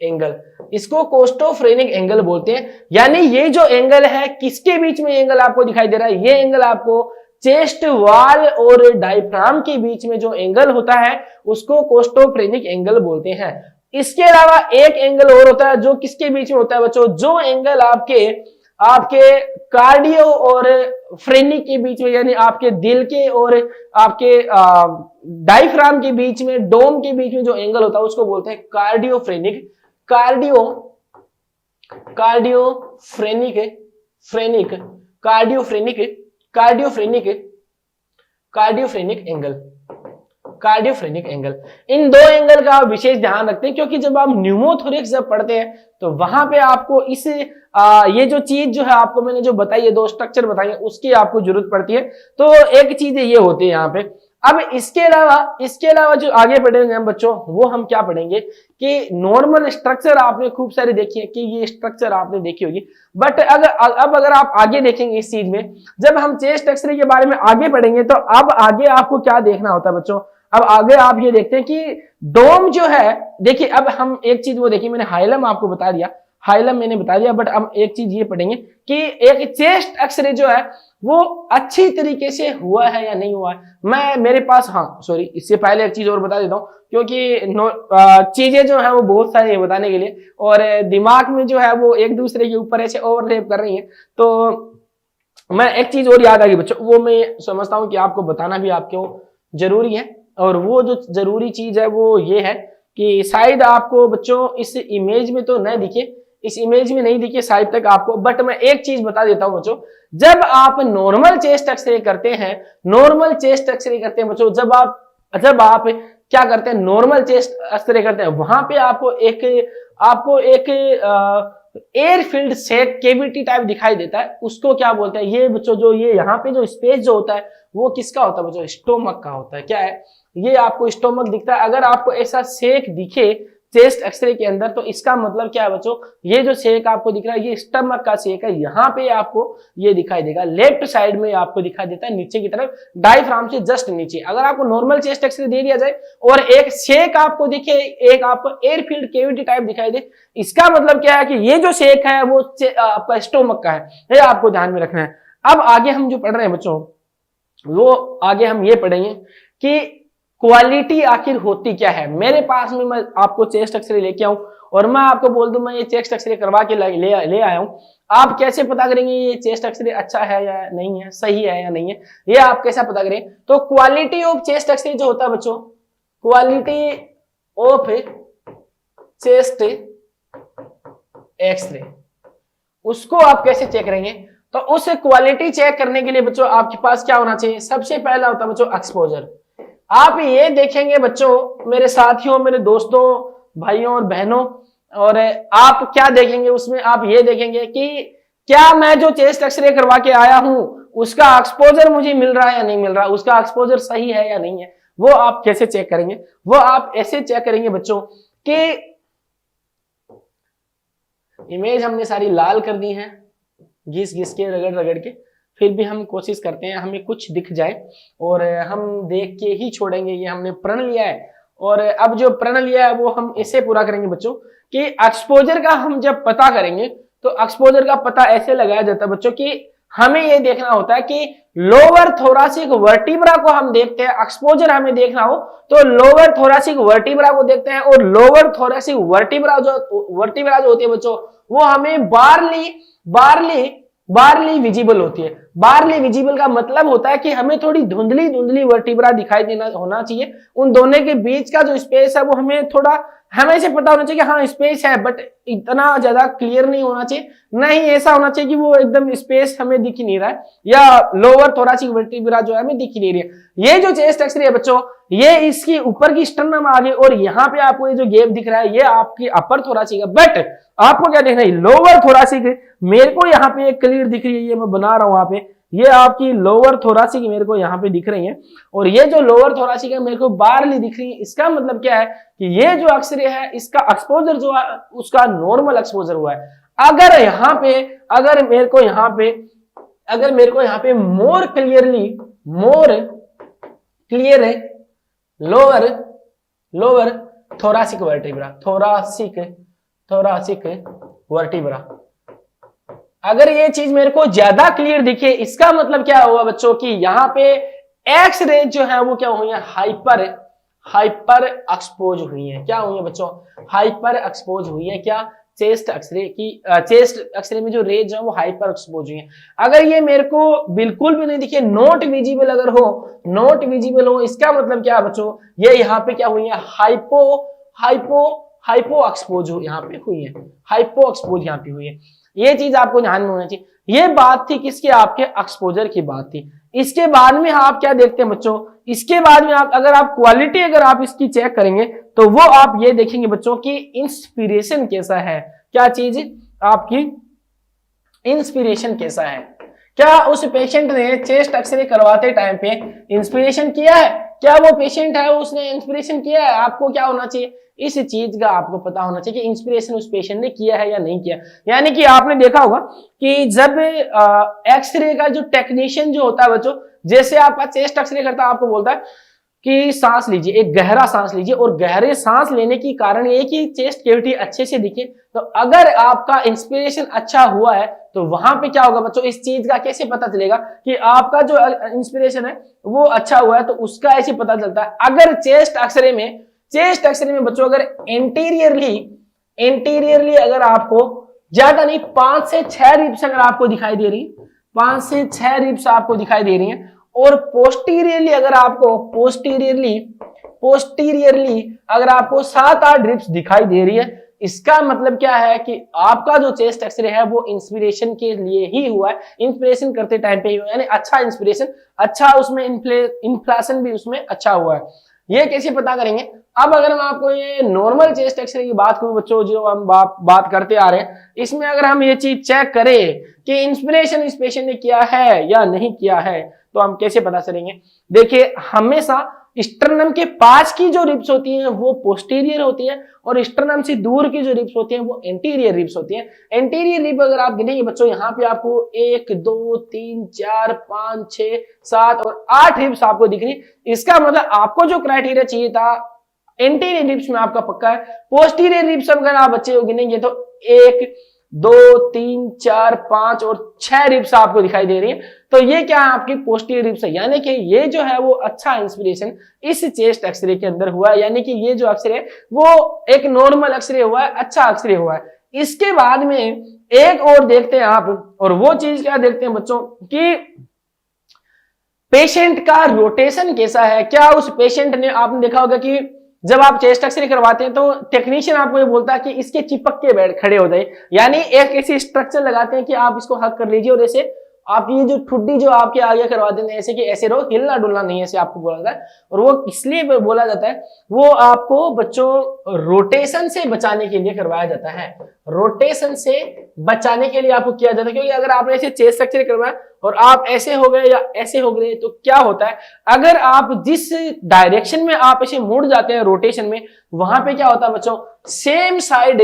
एंगल, इसको कोस्टोफ्रेनिक एंगल बोलते हैं। यानी ये जो एंगल है किसके बीच में एंगल आपको दिखाई दे रहा है, ये एंगल आपको चेस्ट वॉल और डायफ्राम के बीच में जो एंगल होता है उसको कोस्टोफ्रेनिक एंगल बोलते हैं। इसके अलावा एक एंगल और होता है जो किसके बीच में होता है बच्चों, जो एंगल आपके कार्डियो और फ्रेनिक के बीच में, यानी आपके दिल के और आपके डायफ्राम के बीच में, डोम के बीच में जो एंगल होता है उसको बोलते हैं कार्डियोफ्रेनिक एंगल। इन दो एंगल का विशेष ध्यान रखते हैं, क्योंकि जब आप न्यूमोथोरिक्स जब पढ़ते हैं तो वहां पे आपको इस ये जो चीज जो है आपको मैंने जो बताई है, दो स्ट्रक्चर बताई है, उसकी आपको जरूरत पड़ती है। तो एक चीज ये होती है यहाँ पे। अब इसके अलावा जो आगे पढ़ेंगे हम बच्चों, वो हम क्या पढ़ेंगे कि नॉर्मल स्ट्रक्चर आपने खूब सारे देखी है, कि ये स्ट्रक्चर आपने देखी होगी, बट अगर आप आगे देखेंगे इस चीज में, जब हम चेस्ट एक्सरे के बारे में आगे पढ़ेंगे तो अब आगे आपको क्या देखना होता है बच्चों, अब आगे आप ये देखते हैं कि डोम जो है, देखिए अब हम एक चीज वो देखिए, मैंने हाइलम आपको बता दिया, मैंने बता दिया, बट हम एक चीज ये पढ़ेंगे कि एक चेस्ट एक्सरे जो है वो अच्छी तरीके से हुआ है या नहीं हुआ है। मेरे पास, हाँ सॉरी, इससे पहले एक चीज और बता देता हूँ, क्योंकि चीजें जो है वो बहुत सारी है बताने के लिए, और दिमाग में जो है वो एक दूसरे के ऊपर ऐसे ओवरलैप कर रही है, तो मैं एक चीज और याद आ गई बच्चों, वो मैं समझता हूँ कि आपको बताना भी आपको जरूरी है। और वो जो जरूरी चीज है वो ये है कि शायद आपको बच्चों इस इमेज में तो नहीं दिखे, इस इमेज में नहीं दिखे शायद तक आपको, बट मैं एक चीज बता देता हूं बच्चों, जब आप नॉर्मल चेस्ट एक्सरे करते हैं बच्चों, जब आप क्या करते हैं, नॉर्मल चेस्ट एक्सरे करते हैं, वहां पे आपको एक एयर फील्ड सेक केविटी टाइप दिखाई देता है, उसको क्या बोलते हैं ये बच्चों, जो ये यहाँ पे जो स्पेस जो होता है वो किसका होता है बच्चों, स्टोमक का होता है। क्या है ये, आपको स्टोमक दिखता है। अगर आपको ऐसा सेक दिखे चेस्ट एक्सरे के अंदर तो इसका मतलब क्या है बच्चों, ये जो सेक आपको दिख रहा है ये स्टमक का सेक है, यहाँ पे आपको ये दिखाई देगा, लेफ्ट साइड में आपको दिखाई देता है नीचे की तरफ, डायफ्राम से जस्ट नीचे। अगर आपको नॉर्मल चेस्ट एक्सरे दे दिया जाए और एक सेक आपको दिखे, एक आपको एयर फील्ड केविटी टाइप दिखाई दे, इसका मतलब क्या है कि ये जो सेक है वो आपका स्टोमक का है, ये आपको ध्यान में रखना है। अब आगे हम जो पढ़ रहे हैं बच्चों, वो आगे हम ये पढ़ेंगे कि क्वालिटी आखिर होती क्या है। मेरे पास में मैं आपको चेस्ट एक्सरे लेके आऊं और मैं आपको बोल दूं मैं ये चेस्ट एक्सरे करवा के ले आया हूं, आप कैसे पता करेंगे ये चेस्ट एक्सरे अच्छा है या नहीं है, सही है या नहीं है, ये आप कैसा पता करें। तो क्वालिटी ऑफ चेस्ट एक्सरे जो होता है बच्चों, क्वालिटी ऑफ चेस्ट एक्सरे, उसको आप कैसे चेक करेंगे। तो उस क्वालिटी चेक करने के लिए बच्चों आपके पास क्या होना चाहिए, सबसे पहला होता है बच्चों एक्सपोजर। आप ये देखेंगे बच्चों, मेरे साथियों, मेरे दोस्तों, भाइयों और बहनों, और आप क्या देखेंगे उसमें, आप ये देखेंगे कि क्या मैं जो चेस्ट एक्सरे करवा के आया हूं उसका एक्सपोजर मुझे मिल रहा है या नहीं मिल रहा, उसका एक्सपोजर सही है या नहीं है। वो आप कैसे चेक करेंगे, वो आप ऐसे चेक करेंगे बच्चों कि इमेज हमने सारी लाल कर दी है, घिस के रगड़ के, फिर भी हम कोशिश करते हैं हमें कुछ दिख जाए और हम देख के ही छोड़ेंगे। ये हमने प्रण लिया है, और अब जो प्रण लिया है वो हम इससे पूरा करेंगे बच्चों कि एक्सपोजर का हम जब पता करेंगे तो एक्सपोजर का पता ऐसे लगाया जाता है बच्चों कि हमें ये देखना होता है कि लोअर थोरासिक वर्टिब्रा को हम देखते हैं। एक्सपोजर हमें देखना हो तो लोअर थोरासिक वर्टिब्रा को देखते हैं, और लोअर थोरासिक वर्टिब्रा जो होती है बच्चों वो हमें बारली विजिबल होती है। बारली विजिबल का मतलब होता है कि हमें थोड़ी धुंधली वर्टिब्रा दिखाई देना होना चाहिए, उन दोनों के बीच का जो स्पेस है वो हमें थोड़ा हमें इसे पता होना चाहिए कि हाँ स्पेस है, बट इतना ज्यादा क्लियर नहीं होना चाहिए, नहीं ऐसा होना चाहिए कि वो एकदम स्पेस हमें दिख ही नहीं रहा है, या लोअर थोरासिक वर्टिब्रा जो है हमें दिख ही नहीं रही है। ये जो चेस्ट एक्सरे है बच्चों, ये इसकी ऊपर की स्टर्नम आ गई और यहाँ पे आपको ये जो गैप दिख रहा है ये आपकी अपर थोरासिक है, बट आपको क्या देखना है, लोअर थोरासिक। मेरे को यहाँ पे एक क्लियर दिख रही है, ये मैं बना रहा हूँ यहाँ पे, ये आपकी लोअर थोरासिक मेरे को यहाँ पे दिख रही है, और ये जो लोअर थोरासिक है मेरे को बाहरली दिख रही है। इसका मतलब क्या है कि ये जो एक्सरे है इसका एक्सपोजर जो है उसका नॉर्मल एक्सपोजर हुआ है। अगर यहाँ पे अगर मेरे को यहाँ पे मोर क्लियर है लोअर थोरासिक वर्टिब्रा, अगर ये चीज मेरे को ज्यादा क्लियर दिखे, इसका मतलब क्या हुआ बच्चों की यहाँ पे एक्स रे जो है वो क्या हुई है, हाइपर एक्सपोज हुई है। क्या हुई है बच्चों, हाइपर एक्सपोज हुई है। क्या, चेस्ट एक्सरे में जो रेज है वो हाइपर एक्सपोज हुई है। अगर ये मेरे को बिल्कुल भी नहीं दिखे, नॉट विजिबल अगर हो, इसका मतलब क्या है बच्चों, ये यहाँ पे क्या हुई है, हाइपो एक्सपोज यहाँ पे हुई है, हाइपो एक्सपोज यहाँ पे हुई है। ये चीज आपको ध्यान में होना चाहिए। ये बात थी किसकी, आपके एक्सपोजर की बात थी। इसके बाद में आप क्या देखते हैं बच्चों, इसके बाद में आप अगर आप क्वालिटी अगर आप इसकी चेक करेंगे तो वो आप ये देखेंगे बच्चों की इंस्पिरेशन कैसा है। क्या चीज, आपकी इंस्पिरेशन कैसा है। क्या उस पेशेंट ने चेस्ट एक्सरे करवाते टाइम पे इंस्पिरेशन किया है, क्या वो पेशेंट है उसने इंस्पिरेशन किया है। आपको क्या होना चाहिए, इस चीज का आपको पता होना चाहिए कि इंस्पिरेशन उस पेशेंट ने किया है या नहीं किया। यानी कि आपने देखा होगा कि जब एक्सरे का जो टेक्नीशियन जो होता है बच्चों, जैसे आपका चेस्ट एक्सरे करता है, आपको बोलता है कि सांस लीजिए, एक गहरा सांस लीजिए, और गहरे सांस लेने की कारण ये कि चेस्ट कैविटी अच्छे से दिखे। तो अगर आपका इंस्पिरेशन अच्छा हुआ है तो वहां पे क्या होगा बच्चों, इस चीज का कैसे पता चलेगा कि आपका जो इंस्पिरेशन है वो अच्छा हुआ है, तो उसका ऐसे पता चलता है। अगर चेस्ट एक्सरे में बच्चों अगर एंटीरियरली अगर आपको ज्यादा नहीं 5 से 6 रिब्स अगर आपको दिखाई दे रही, 5 से 6 रिब्स आपको दिखाई दे रही हैं, और पोस्टीरियरली अगर आपको अगर आपको 7-8 रिब्स दिखाई दे रही है, इसका मतलब क्या है कि आपका जो चेस्ट एक्सरे है वो इंस्पिरेशन के लिए ही हुआ है, इंस्पिरेशन करते टाइम पे ही हुआ है, यानी अच्छा इंस्पिरेशन, अच्छा उसमें इन्फ्लेशन भी उसमें अच्छा हुआ है। ये कैसे पता करेंगे। अब अगर मैं आपको ये नॉर्मल चेस्ट एक्सरे की बात करूं बच्चों, जो हम बात करते आ रहे हैं, इसमें अगर हम ये चीज चेक करें कि इंस्पिरेशन इस पेशेंट ने किया है या नहीं किया है, तो हम कैसे पता चलेंगे। देखिए, हमेशा स्टर्नम के पास की जो रिब्स होती हैं वो पोस्टीरियर होती है, और स्टर्नम से दूर की जो रिब्स होती हैं वो एंटीरियर रिब्स होती हैं। एंटीरियर रिब अगर आप गिनेंगे बच्चों, यहाँ पे आपको 1 2 3 4 5 6 7 और 8 रिब्स आपको दिख रही। इसका मतलब आपको जो क्राइटेरिया चाहिए था एंटीरियर रिब्स में आपका पक्का है। पोस्टीरियर रिब्स अगर आप बच्चे को गिनेंगे तो 1 2 3 4 5 और 6 रिब्स आपको दिखाई दे रही है। तो ये क्या है, आपकी पोस्टीरियर रिब्स है, यानी कि ये जो है वो अच्छा इंस्पिरेशन इस चेस्ट एक्सरे के अंदर हुआ है, यानी कि ये जो एक्सरे है वो एक नॉर्मल एक्सरे हुआ है, अच्छा एक्सरे हुआ है। इसके बाद में एक और देखते हैं आप, और वो चीज क्या देखते हैं बच्चों कि पेशेंट का रोटेशन कैसा है। क्या उस पेशेंट ने, आपने देखा होगा कि जब आप चेस्ट एक्सरे करवाते हैं तो टेक्नीशियन आपको ये बोलता है कि इसके चिपक के बैठ खड़े हो जाए, यानी एक ऐसी स्ट्रक्चर लगाते हैं कि आप इसको हक कर लीजिए, और ऐसे आप ये जो ठुड्डी जो आपके आगे करवा देते हैं ऐसे कि ऐसे रहो, हिलना डुलना नहीं, ऐसे आपको बोला जाता है। और वो इसलिए बोला जाता है, वो आपको बच्चों रोटेशन से बचाने के लिए करवाया जाता है, रोटेशन से बचाने के लिए आपको किया जाता है। क्योंकि अगर आपने ऐसे चेस्ट एक्सरे करवाया और आप ऐसे हो गए या ऐसे हो गए तो क्या होता है, अगर आप जिस डायरेक्शन में आप ऐसे मुड़ जाते हैं रोटेशन में, वहां पे क्या होता है बच्चों, सेम साइड,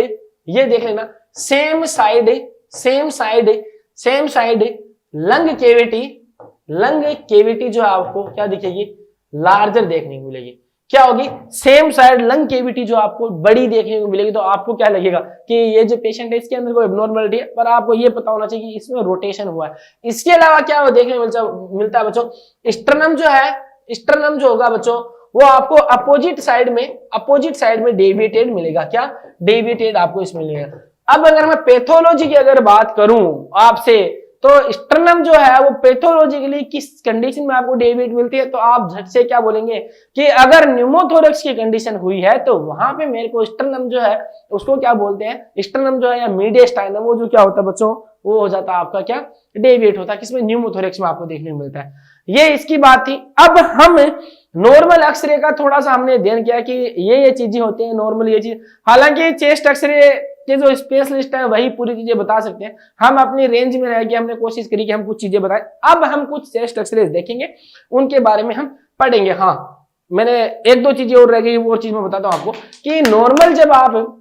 ये देख लेना, सेम साइड लंग केविटी जो आपको क्या दिखेगी, लार्जर देखने को मिलेगी। क्या होगी, सेम साइड लंग केविटी जो आपको बड़ी देखने को मिलेगी। तो आपको क्या लगेगा कि ये जो पेशेंट है इसके अंदर कोई एब्नॉर्मलिटी है, पर आपको ये पता होना चाहिए कि इसमें रोटेशन हुआ है। इसके अलावा क्या देखने मिलता है बच्चों, स्टर्नम जो होगा बच्चों वो आपको अपोजिट साइड में डेविएटेड मिलेगा। क्या, डेविएटेड आपको इसमें मिलेगा। अब अगर मैं पैथोलॉजी की अगर बात करूं आपसे, तो स्टर्नम जो है वो पैथोलॉजिकली किस कंडीशन में आपको डेविएट मिलती है, तो आप झट से क्या बोलेंगे कि अगर न्यूमोथोरेक्स की कंडीशन हुई है तो वहां पे मेरे को स्टर्नम जो है उसको क्या बोलते हैं, स्टर्नम जो है या मीडियस्टाइनम वो जो क्या होता है बच्चों, वो हो जाता है आपका क्या, डेविएट होता है, किसमें, न्यूमोथोरेक्स में आपको देखने को मिलता है। ये इसकी बात थी। अब हम नॉर्मल एक्सरे का थोड़ा सा हमने अध्ययन किया कि ये चीजें होती हैं नॉर्मल, ये चीज, हालांकि चेस्ट एक्सरे के जो स्पेशलिस्ट है वही पूरी चीजें बता सकते हैं, हम अपनी रेंज में रह के हमने कोशिश करी कि हम कुछ चीजें बताएं। अब हम कुछ चेस्ट एक्सरे देखेंगे, उनके बारे में हम पढ़ेंगे। हाँ, मैंने एक दो चीजें और रह गई, वो चीज मैं बताता हूं आपको कि नॉर्मल जब आप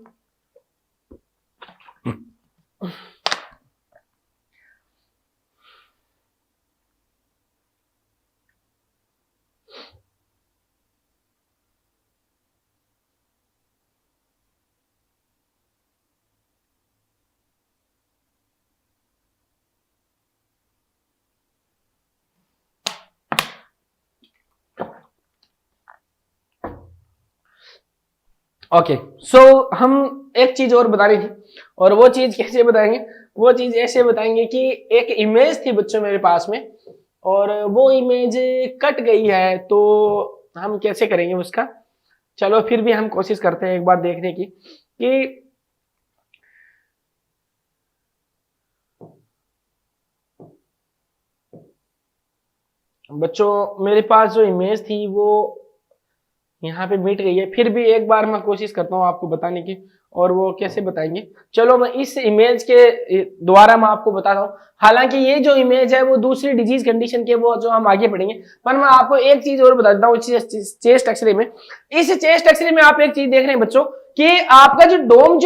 ओके, सो हम एक चीज और बतानी थी, और वो चीज कैसे बताएंगे, वो चीज ऐसे बताएंगे कि एक इमेज थी बच्चों मेरे पास में, और वो इमेज कट गई है, तो हम कैसे करेंगे उसका, चलो फिर भी हम कोशिश करते हैं एक बार देखने की कि बच्चों मेरे पास जो इमेज थी वो यहाँ पे मिट गई है। फिर भी एक बार मैं कोशिश करता हूँ आपको बताने की, और वो कैसे बताएंगे, चलो मैं इस इमेज के द्वारा मैं आपको बताता हूँ। हालांकि ये जो इमेज है वो दूसरी डिजीज कंडीशन के वो जो हम आगे पढ़ेंगे, पर मैं आपको एक चीज और बता देता हूँ चेस्ट एक्सरे में। इस चेस्ट एक्सरे में आप एक चीज देख रहे हैं बच्चों कि आपका जो डोम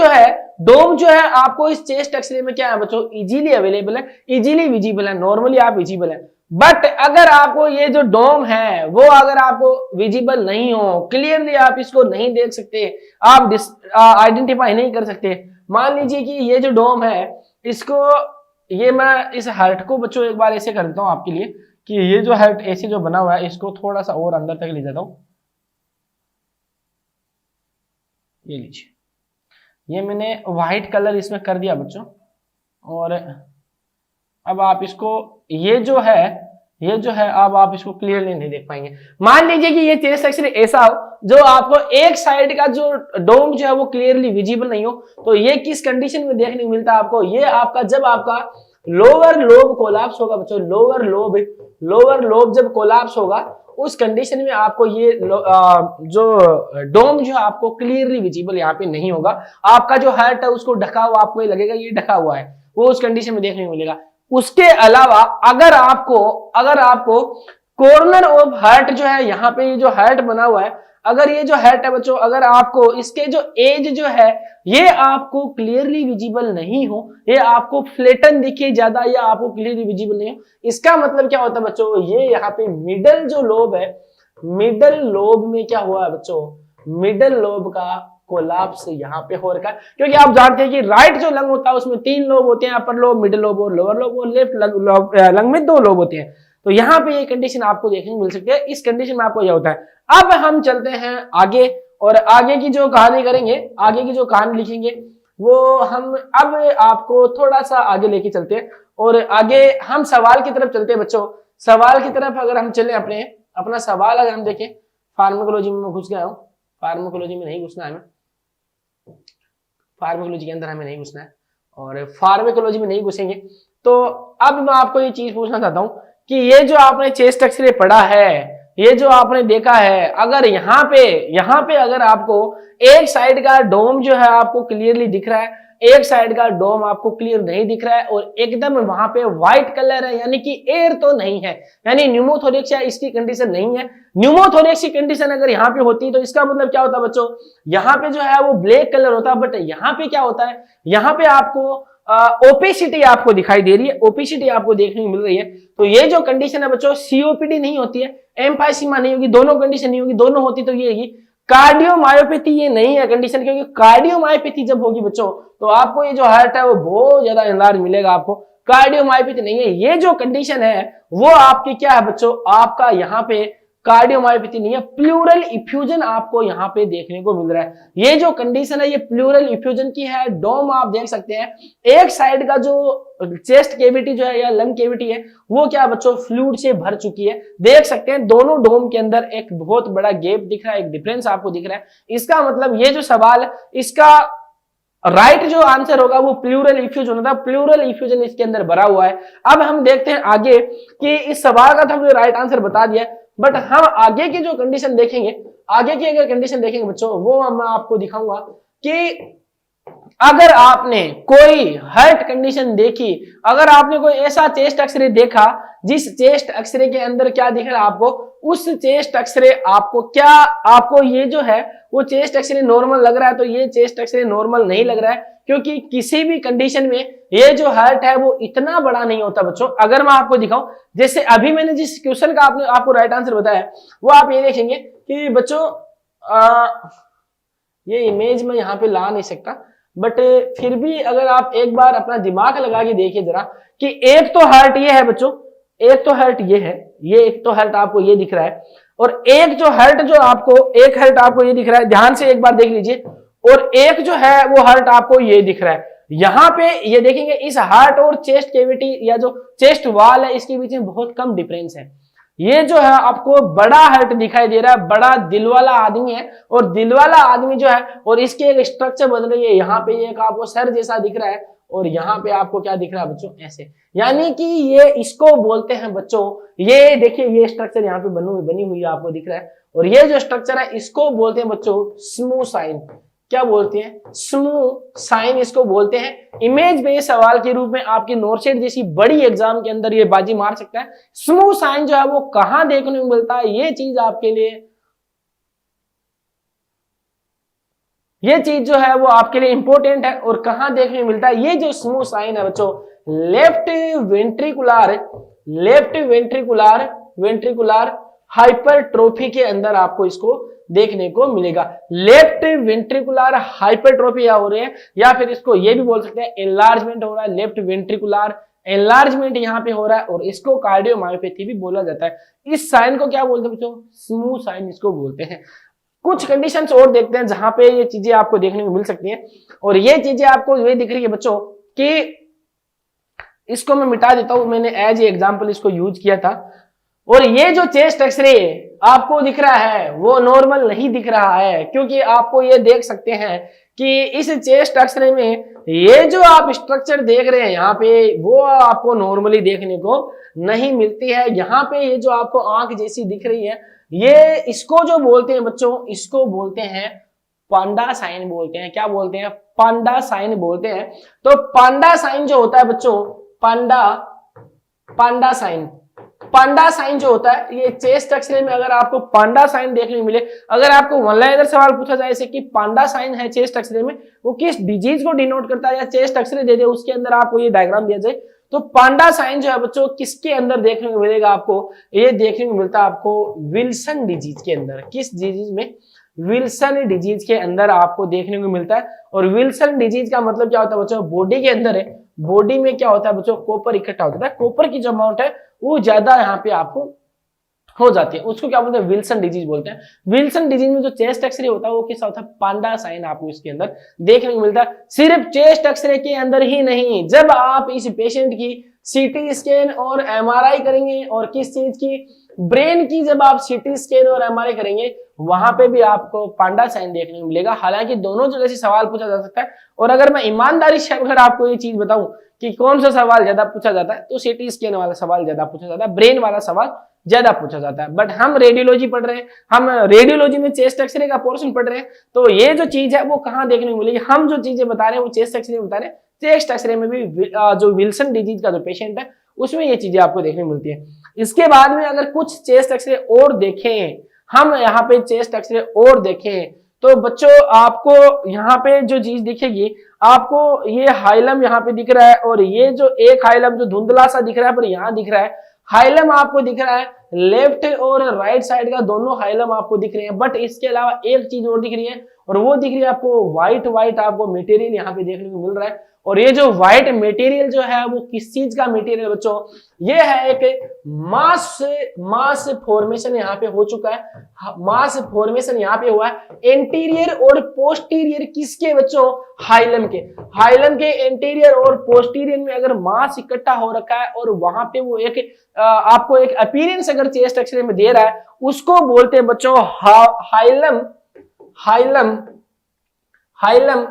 जो है आपको इस चेस्ट एक्सरे में क्या है बच्चों, इजीली अवेलेबल है, इजीली विजिबल है, नॉर्मली आप विजिबल है। बट अगर आपको ये जो डोम है वो अगर आपको विजिबल नहीं हो, क्लियरली आप इसको नहीं देख सकते, आप आइडेंटिफाई नहीं कर सकते, मान लीजिए कि ये जो डोम है इसको, ये मैं इस हार्ट को बच्चों एक बार ऐसे कर देता हूं आपके लिए कि ये जो हार्ट ऐसे जो बना हुआ है इसको थोड़ा सा और अंदर तक ले जाता हूं, ये लीजिए, ये मैंने व्हाइट कलर इसमें कर दिया बच्चों। और अब आप इसको, ये जो है अब आप इसको क्लियरली नहीं देख पाएंगे। मान लीजिए कि ये चेस्ट एक्सरे ऐसा हो जो आपको एक साइड का जो डोम जो है वो क्लियरली विजिबल नहीं हो, तो ये किस कंडीशन में देखने को मिलता है आपको, ये आपका जब आपका लोअर लोब कोलैप्स होगा बच्चों, लोअर लोब जब कोलैप्स होगा उस कंडीशन में आपको ये जो डोम जो आपको क्लियरली विजिबल यहाँ पे नहीं होगा, आपका जो हार्ट है उसको ढका हुआ आपको ये लगेगा, ये ढका हुआ है, वो उस कंडीशन में देखने को मिलेगा। उसके अलावा अगर आपको कॉर्नर ऑफ हार्ट जो है, यहाँ पे ये जो हार्ट बना हुआ है, अगर ये जो हार्ट है बच्चों, अगर आपको इसके जो एज जो है ये आपको क्लियरली विजिबल नहीं हो, ये आपको फ्लैटन दिखे ज्यादा या आपको क्लियरली विजिबल नहीं हो, इसका मतलब क्या होता है बच्चों, ये यहाँ पे मिडल जो लोब है, मिडल लोब में क्या हुआ है बच्चों, मिडल लोब का कोलैप्स यहाँ पे हो रखा है। क्योंकि आप जानते हैं कि राइट जो लंग होता है उसमें 3 लोब होते हैं, अपर लोब, मिडिल लोब और लोअर लोब, और लेफ्ट लंग में 2 लोब होते हैं। तो यहाँ पे ये कंडीशन आपको देखने को मिल सकती है, इस कंडीशन में आपको यह होता है। अब हम चलते हैं आगे, और आगे की जो कहानी करेंगे, आगे की जो कहानी लिखेंगे वो हम अब आपको थोड़ा सा आगे लेके चलते हैं, और आगे हम सवाल की तरफ चलते हैं बच्चों। सवाल की तरफ अगर हम चले, अपना सवाल अगर हम देखें, फार्माकोलॉजी में घुस गया हूँ, फार्माकोलॉजी में नहीं घुसना है हमें, फार्माकोलॉजी के अंदर हमें नहीं घुसना है, और फार्माकोलॉजी में नहीं घुसेंगे। तो अब मैं आपको ये चीज पूछना चाहता हूं कि ये जो आपने चेस्ट एक्सरे पढ़ा है, ये जो आपने देखा है, अगर यहाँ पे अगर आपको एक साइड का डोम जो है आपको क्लियरली दिख रहा है, एक साइड का डोम आपको क्लियर नहीं दिख रहा है, और एकदम वहां पे व्हाइट कलर है, यानी कि एयर तो नहीं है, यानी न्यूमोथोरेक्स या इसकी कंडीशन नहीं है। न्यूमोथोरेक्स की कंडीशन अगर यहाँ पे होती तो इसका मतलब क्या होता बच्चों, यहाँ पे जो है वो ब्लैक कलर होता, बट यहाँ पे क्या होता है, यहाँ पे आपको ओपेसिटी आपको दिखाई दे रही है, ओपेसिटी आपको देखने को मिल रही है। तो ये जो कंडीशन है बच्चों, सीओपीडी नहीं होती है, एम्फाइसीमा नहीं होगी, दोनों कंडीशन नहीं होगी, दोनों होती तो ये होगी कार्डियोमायोपैथी, ये नहीं है कंडीशन, क्योंकि कार्डियोमायोपैथी जब होगी बच्चों तो आपको ये जो हार्ट है वो बहुत ज्यादा एनलार्ज मिलेगा आपको, कार्डियोमायोपैथी नहीं है। ये जो कंडीशन है वो आपकी क्या है बच्चों, आपका यहाँ पे कार्डियोमायोपैथी नहीं है, प्लूरल इफ्यूजन आपको यहाँ पे देखने को मिल रहा है। ये जो कंडीशन है ये प्लूरल इफ्यूजन की है। डोम आप देख सकते हैं, एक साइड का जो चेस्ट केविटी जो है या लंग केविटी है वो क्या बच्चों फ्लूइड से भर चुकी है। देख सकते हैं दोनों डोम के अंदर एक बहुत बड़ा गैप दिख रहा है, एक डिफरेंस आपको दिख रहा है। इसका मतलब ये जो सवाल है इसका राइट जो आंसर होगा वो प्लूरल इफ्यूजन होता है, प्लूरल इफ्यूजन इसके अंदर भरा हुआ है। अब हम देखते हैं आगे कि इस सवाल का तो हमने राइट आंसर बता दिया, बट हम आगे की जो कंडीशन देखेंगे, आगे की अगर कंडीशन देखेंगे बच्चों वो मैं आपको दिखाऊंगा कि अगर आपने कोई हार्ट कंडीशन देखी, अगर आपने कोई ऐसा चेस्ट एक्सरे देखा जिस चेस्ट एक्सरे के अंदर क्या दिख रहा है आपको, उस चेस्ट एक्सरे आपको क्या, आपको ये जो है वो चेस्ट एक्सरे नॉर्मल लग रहा है, तो ये चेस्ट एक्सरे नॉर्मल नहीं लग रहा है, क्योंकि किसी भी कंडीशन में ये जो हार्ट है वो इतना बड़ा नहीं होता बच्चों। अगर मैं आपको दिखाऊं, जैसे अभी मैंने जिस क्वेश्चन का आपको राइट आंसर बताया वो आप ये देखेंगे कि बच्चों ये इमेज में यहाँ पे ला नहीं सकता, बट फिर भी अगर आप एक बार अपना दिमाग लगा के देखिए जरा कि एक तो हार्ट ये है बच्चों, एक तो हार्ट ये है, ये एक तो हार्ट आपको ये दिख रहा है, और एक जो हार्ट जो आपको, एक हार्ट आपको ये दिख रहा है, ध्यान से एक बार देख लीजिए, और एक जो है वो हार्ट आपको ये दिख रहा है। यहाँ पे ये देखेंगे इस हार्ट और चेस्ट केविटी या जो चेस्ट वॉल है इसके बीच में बहुत कम डिफरेंस है। ये जो है आपको बड़ा हार्ट दिखाई दे रहा है, बड़ा दिल वाला आदमी है, और दिल वाला आदमी जो है और इसके एक स्ट्रक्चर बदल रही है, यहाँ पे एक आपको सर जैसा दिख रहा है और यहाँ पे आपको क्या दिख रहा है बच्चों ऐसे, यानी कि ये इसको बोलते हैं बच्चों, ये देखिए ये स्ट्रक्चर यहाँ पे बनी हुई है आपको दिख रहा है, और ये जो स्ट्रक्चर है इसको बोलते हैं बच्चों स्मूथ साइन। क्या बोलते हैं? स्मूथ साइन इसको बोलते हैं। इमेज बेस्ड सवाल के रूप में आपकी नॉर्सेट जैसी बड़ी एग्जाम के अंदर ये बाजी मार सकता है। स्मूथ साइन जो है वो कहां देखने को मिलता है, ये चीज आपके लिए, ये चीज जो है वो आपके लिए इंपॉर्टेंट है, और कहां देखने को मिलता है ये जो स्मूथ साइन है बच्चों, लेफ्ट वेंट्रिकुलर हाइपरट्रोफी के अंदर आपको इसको देखने को मिलेगा। लेफ्ट वेंट्रिकुलर हाइपरट्रोफी हो रही है, या फिर इसको ये भी बोल सकते हैं एनलार्जमेंट हो रहा है, लेफ्ट वेंट्रिकुलर एनलार्जमेंट यहाँ पे हो रहा है, और इसको कार्डियोमायोपैथी भी बोला जाता है। इस साइन को क्या बोलते हैं बच्चों? स्मूथ साइन इसको बोलते हैं। कुछ कंडीशंस और देखते हैं जहां पे ये चीजें आपको देखने को मिल सकती हैं, और ये चीजें आपको ये दिख रही है बच्चों कि इसको मैं मिटा देता हूं, मैंने एज एग्जांपल इसको यूज किया था, और ये जो चेस्ट एक्सरे आपको दिख रहा है वो नॉर्मल नहीं दिख रहा है, क्योंकि आपको ये देख सकते हैं कि इस चेस्ट एक्सरे में ये जो आप स्ट्रक्चर देख रहे हैं यहाँ पे वो आपको नॉर्मली देखने को नहीं मिलती है। यहाँ पे ये जो आपको आंख जैसी दिख रही है, ये इसको जो बोलते हैं बच्चों, इसको बोलते हैं पांडा साइन बोलते हैं। क्या बोलते हैं? पांडा साइन बोलते हैं। तो पांडा साइन जो होता है बच्चों, पांडा साइन जो होता है, ये चेस्ट एक्सरे में अगर आपको पांडा साइन देखने को मिले, अगर आपको वन लाइनर सवाल पूछा जाए जैसे कि पांडा साइन है चेस्ट एक्सरे में, वो किस डिजीज को डिनोट करता है, या चेस्ट एक्सरे दे दे उसके अंदर आपको ये डायग्राम दिया जाए, तो पांडा साइन जो है बच्चों किसके अंदर देखने को मिलेगा आपको? ये देखने को मिलता है आपको विल्सन डिजीज के अंदर। किस डिजीज में? विल्सन डिजीज के अंदर आपको देखने को मिलता है। और विल्सन डिजीज का मतलब क्या होता है बच्चों? बॉडी के अंदर है, बॉडी में क्या होता है बच्चों? कॉपर इकट्ठा होता है, कॉपर की जो अमाउंट है वो ज्यादा यहाँ पे आपको हो जाती है, उसको क्या बोलते हैं? विल्सन डिजीज बोलते हैं। विल्सन डिजीज में जो चेस्ट एक्सरे होता है वो कैसा होता है? पांडा साइन आपको इसके अंदर देखने को मिलता है। सिर्फ चेस्ट एक्सरे के अंदर ही नहीं, जब आप इस पेशेंट की सीटी स्कैन और एमआरआई करेंगे, और किस चीज की? ब्रेन की जब आप सीटी स्कैन और एमआरआई करेंगे वहां पे भी आपको पांडा साइन देखने को मिलेगा। हालांकि दोनों जगह से सवाल पूछा जा सकता है, और अगर मैं ईमानदारी से अगर आपको ये चीज बताऊं कि कौन सा सवाल ज्यादा पूछा जाता है, तो सीटी स्कैन वाला सवाल ज्यादा पूछा जाता है, ब्रेन वाला सवाल ज्यादा पूछा जाता है। बट हम रेडियोलॉजी पढ़ रहे हैं, हम रेडियोलॉजी में चेस्ट एक्सरे का पोर्शन पढ़ रहे हैं, तो ये जो चीज है वो कहाँ देखने को मिलेगी? हम जो चीजें बता रहे हैं वो चेस्ट एक्सरे बता रहे हैं, चेस्ट एक्सरे में भी जो विल्सन डिजीज का जो पेशेंट है उसमें ये चीजें आपको देखने को मिलती है। इसके बाद में अगर कुछ चेस्ट एक्सरे और देखें, हम यहाँ पे चेस्ट एक्सरे और देखें, तो बच्चों आपको यहाँ पे जो चीज दिखेगी, आपको ये हाइलम यहाँ पे दिख रहा है, और ये जो एक हाइलम जो धुंधला सा दिख रहा है पर यहाँ दिख रहा है, हाइलम आपको दिख रहा है, लेफ्ट और राइट साइड का दोनों हाइलम आपको दिख रहे हैं। बट इसके अलावा एक चीज और दिख रही है, और वो दिख रही है आपको व्हाइट व्हाइट आपको मटेरियल यहाँ पे देखने को मिल रहा है। और ये जो व्हाइट मटेरियल जो है वो किस चीज का मटेरियल बच्चों, ये है एक मास फॉर्मेशन यहाँ पे हो चुका है। मास फॉर्मेशन यहाँ पे हुआ है एंटीरियर और पोस्टीरियर किसके बच्चों, हाइलम के। हाइलम के एंटीरियर और पोस्टीरियर में अगर मास इकट्ठा हो रखा है और वहां पे वो एक आपको एक अपीयरेंस अगर चेस्ट एक्सरे में दे रहा है, उसको बोलते हैं बच्चों hilum hilum hilum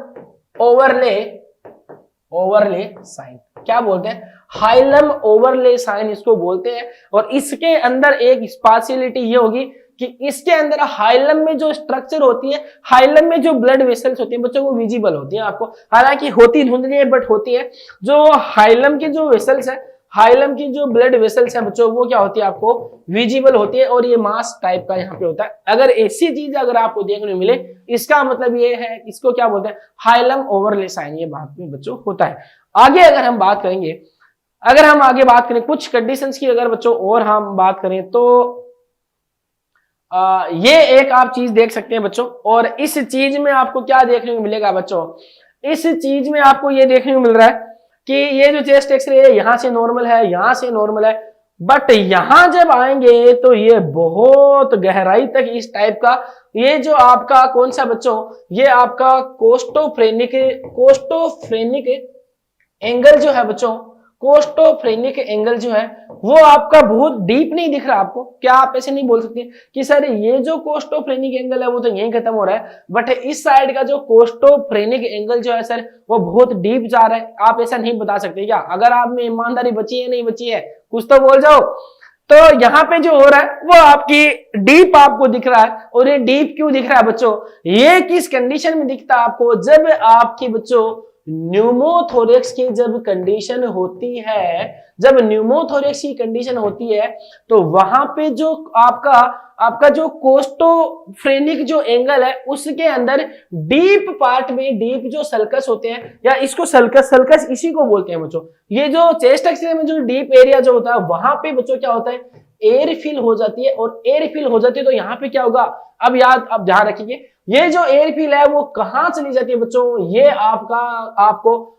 overlay sign. क्या बोलते हैं, हाइलम ओवरले साइन इसको बोलते हैं। और इसके अंदर एक स्पेशलिटी ये होगी कि इसके अंदर हाइलम में जो स्ट्रक्चर होती है, हाइलम में जो ब्लड वेसल्स होती है बच्चों वो विजिबल होती है आपको, हालांकि होती धुंधली है बट होती है। जो हाइलम की जो वेसल्स है, हाइलम की जो ब्लड वेसल्स है बच्चों वो क्या होती है आपको विजिबल होती है। और ये मास टाइप का यहाँ पे होता है। अगर ऐसी चीज अगर आपको देखने को मिले, इसका मतलब ये है, इसको क्या बोलते हैं, हाइलम ओवरले साइन, ये बात में बच्चों होता है। आगे अगर हम बात करेंगे, अगर हम आगे बात करें कुछ कंडीशंस की अगर बच्चों और हम बात करें तो ये एक आप चीज देख सकते हैं बच्चों। और इस चीज में आपको क्या देखने को मिलेगा बच्चों, इस चीज में आपको ये देखने को मिल रहा है कि ये जो चेस्ट एक्सरे है यहां से नॉर्मल है, यहां से नॉर्मल है, बट यहां जब आएंगे तो ये बहुत गहराई तक इस टाइप का, ये जो आपका कौन सा बच्चों, ये आपका कोस्टोफ्रेनिक एंगल जो है बच्चों, कोस्टोफ्रेनिक एंगल जो है वो आपका बहुत डीप नहीं दिख रहा आपको। क्या आप ऐसे नहीं बोल सकते कि सर ये जो कोस्टोफ्रेनिक एंगल है वो तो यहीं खत्म हो रहा है, बट इस साइड का जो कोस्टोफ्रेनिक एंगल जो है सर वो बहुत डीप जा रहा है, आप ऐसा नहीं बता सकते क्या? अगर आप में ईमानदारी बची है नहीं बची है, कुछ तो बोल जाओ। तो यहाँ पे जो हो रहा है वो आपकी डीप आपको दिख रहा है। और ये डीप क्यों दिख रहा है बच्चों, ये किस कंडीशन में दिखता है आपको, जब आपकी बच्चों न्यूमोथोरेक्स की जब कंडीशन होती है, जब न्यूमोथोरेक्स की कंडीशन होती है तो वहां पे जो आपका जो कोस्टोफ्रेनिक जो एंगल है उसके अंदर डीप पार्ट में, डीप जो सल्कस होते हैं, या इसको सल्कस इसी को बोलते हैं बच्चों। ये जो चेस्ट एक्सरे में जो डीप एरिया जो होता है वहां पे बच्चों क्या होता है, एयर फिल हो जाती है। और एयर फिल हो जाती है तो यहाँ पे क्या होगा, अब ध्यान रखिए, ये जो एयर फिल है वो कहां चली जाती है बच्चों, ये आपको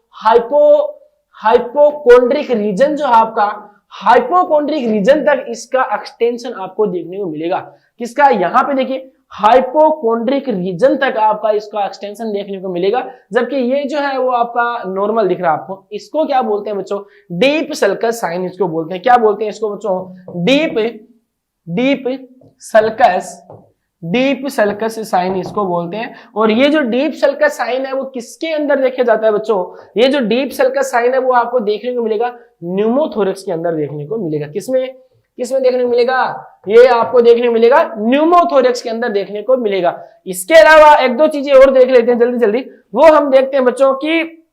हाइपोकोंड्रिक रीजन जो है आपका, हाइपोकोंड्रिक रीजन तक इसका एक्सटेंशन आपको देखने को मिलेगा। किसका, यहाँ पे देखिए हाइपोकोंड्रिक रीजन तक आपका इसका एक्सटेंशन देखने को मिलेगा, जबकि ये जो है वो आपका नॉर्मल दिख रहा है आपको। इसको क्या बोलते हैं बच्चों, डीप सल्कस साइन इसको बोलते हैं। क्या बोलते हैं इसको बच्चों, डीप सल्कस साइन इसको बोलते हैं। और ये जो डीप सल्कस साइन है वो किसके अंदर देखा जाता है बच्चों, ये जो डीप सल्कस साइन है वो आपको देखने को मिलेगा न्यूमोथोरेक्स के अंदर देखने को मिलेगा। किसमें देखने को मिलेगा, ये आपको देखने को मिलेगा न्यूमोथोरेक्स के अंदर देखने को मिलेगा। इसके अलावा एक दो चीजें और देख लेते हैं जल्दी, वो हम देखते हैं बच्चों कि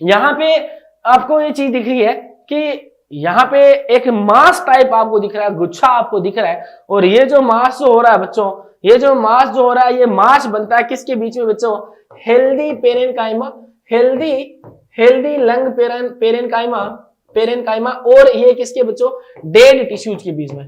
यहाँ पे आपको ये चीज दिख रही है कि यहाँ पे एक मास टाइप आपको दिख रहा है, गुच्छा आपको दिख रहा है। और ये जो मास जो हो रहा है बच्चों, ये जो मास जो हो रहा है, ये मास बनता है किसके बीच में बच्चों, हेल्दी लंग पेरेनकाइमा और ये किसके बच्चों, डेड टिश्यूज के बीच में,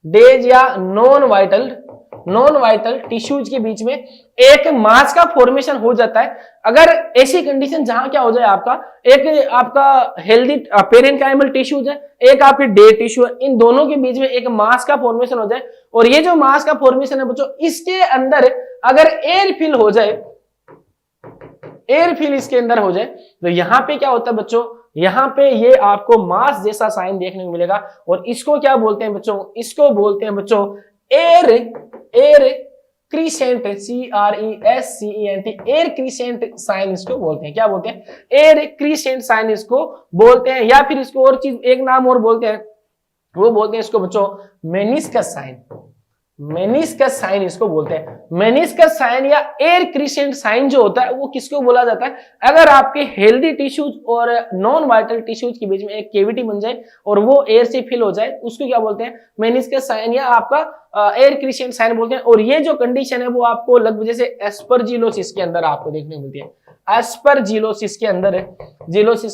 डेड या नॉन वाइटल टिश्यूज के बीच में एक मास का फॉर्मेशन हो जाता है। अगर ऐसी कंडीशन जहां क्या हो जाए, आपका हेल्दी पेरेनकाइमल टिश्यूज है, एक आपके डेड टिश्यू है, इन दोनों के बीच में एक मास का फॉर्मेशन हो जाए। और ये जो मास का फॉर्मेशन है बच्चों, इसके अंदर अगर एयर फिल इसके अंदर हो जाए तो यहाँ पे क्या होता है बच्चों, यहाँ पे ये आपको मास जैसा साइन देखने को मिलेगा। और इसको क्या बोलते हैं बच्चों, इसको बोलते हैं बच्चों air crescent, CRESCENT, air crescent sign इसको बोलते हैं। क्या बोलते हैं, एयर क्रीसेंट साइन इसको बोलते हैं। या फिर इसको और चीज एक नाम और बोलते हैं, वो बोलते हैं इसको बच्चों मेनिस्कस साइन इसको बोलते हैं। मेनिस्कस साइन या एयर क्रीसेंट साइन जो होता है वो किसको बोला जाता है, अगर आपके हेल्दी टिश्यूज और नॉन वाइटल टिश्यूज के बीच में एक केविटी बन जाए और वो एयर से फिल हो जाए, उसको क्या बोलते हैं, मेनिस्कस साइन या आपका एयर क्रीसेंट साइन बोलते हैं। और ये जो कंडीशन है वो आपको लगभग जैसे एस्परजिलोसिस के अंदर आपको देखने को मिलती है, एस्परजिलोसिस के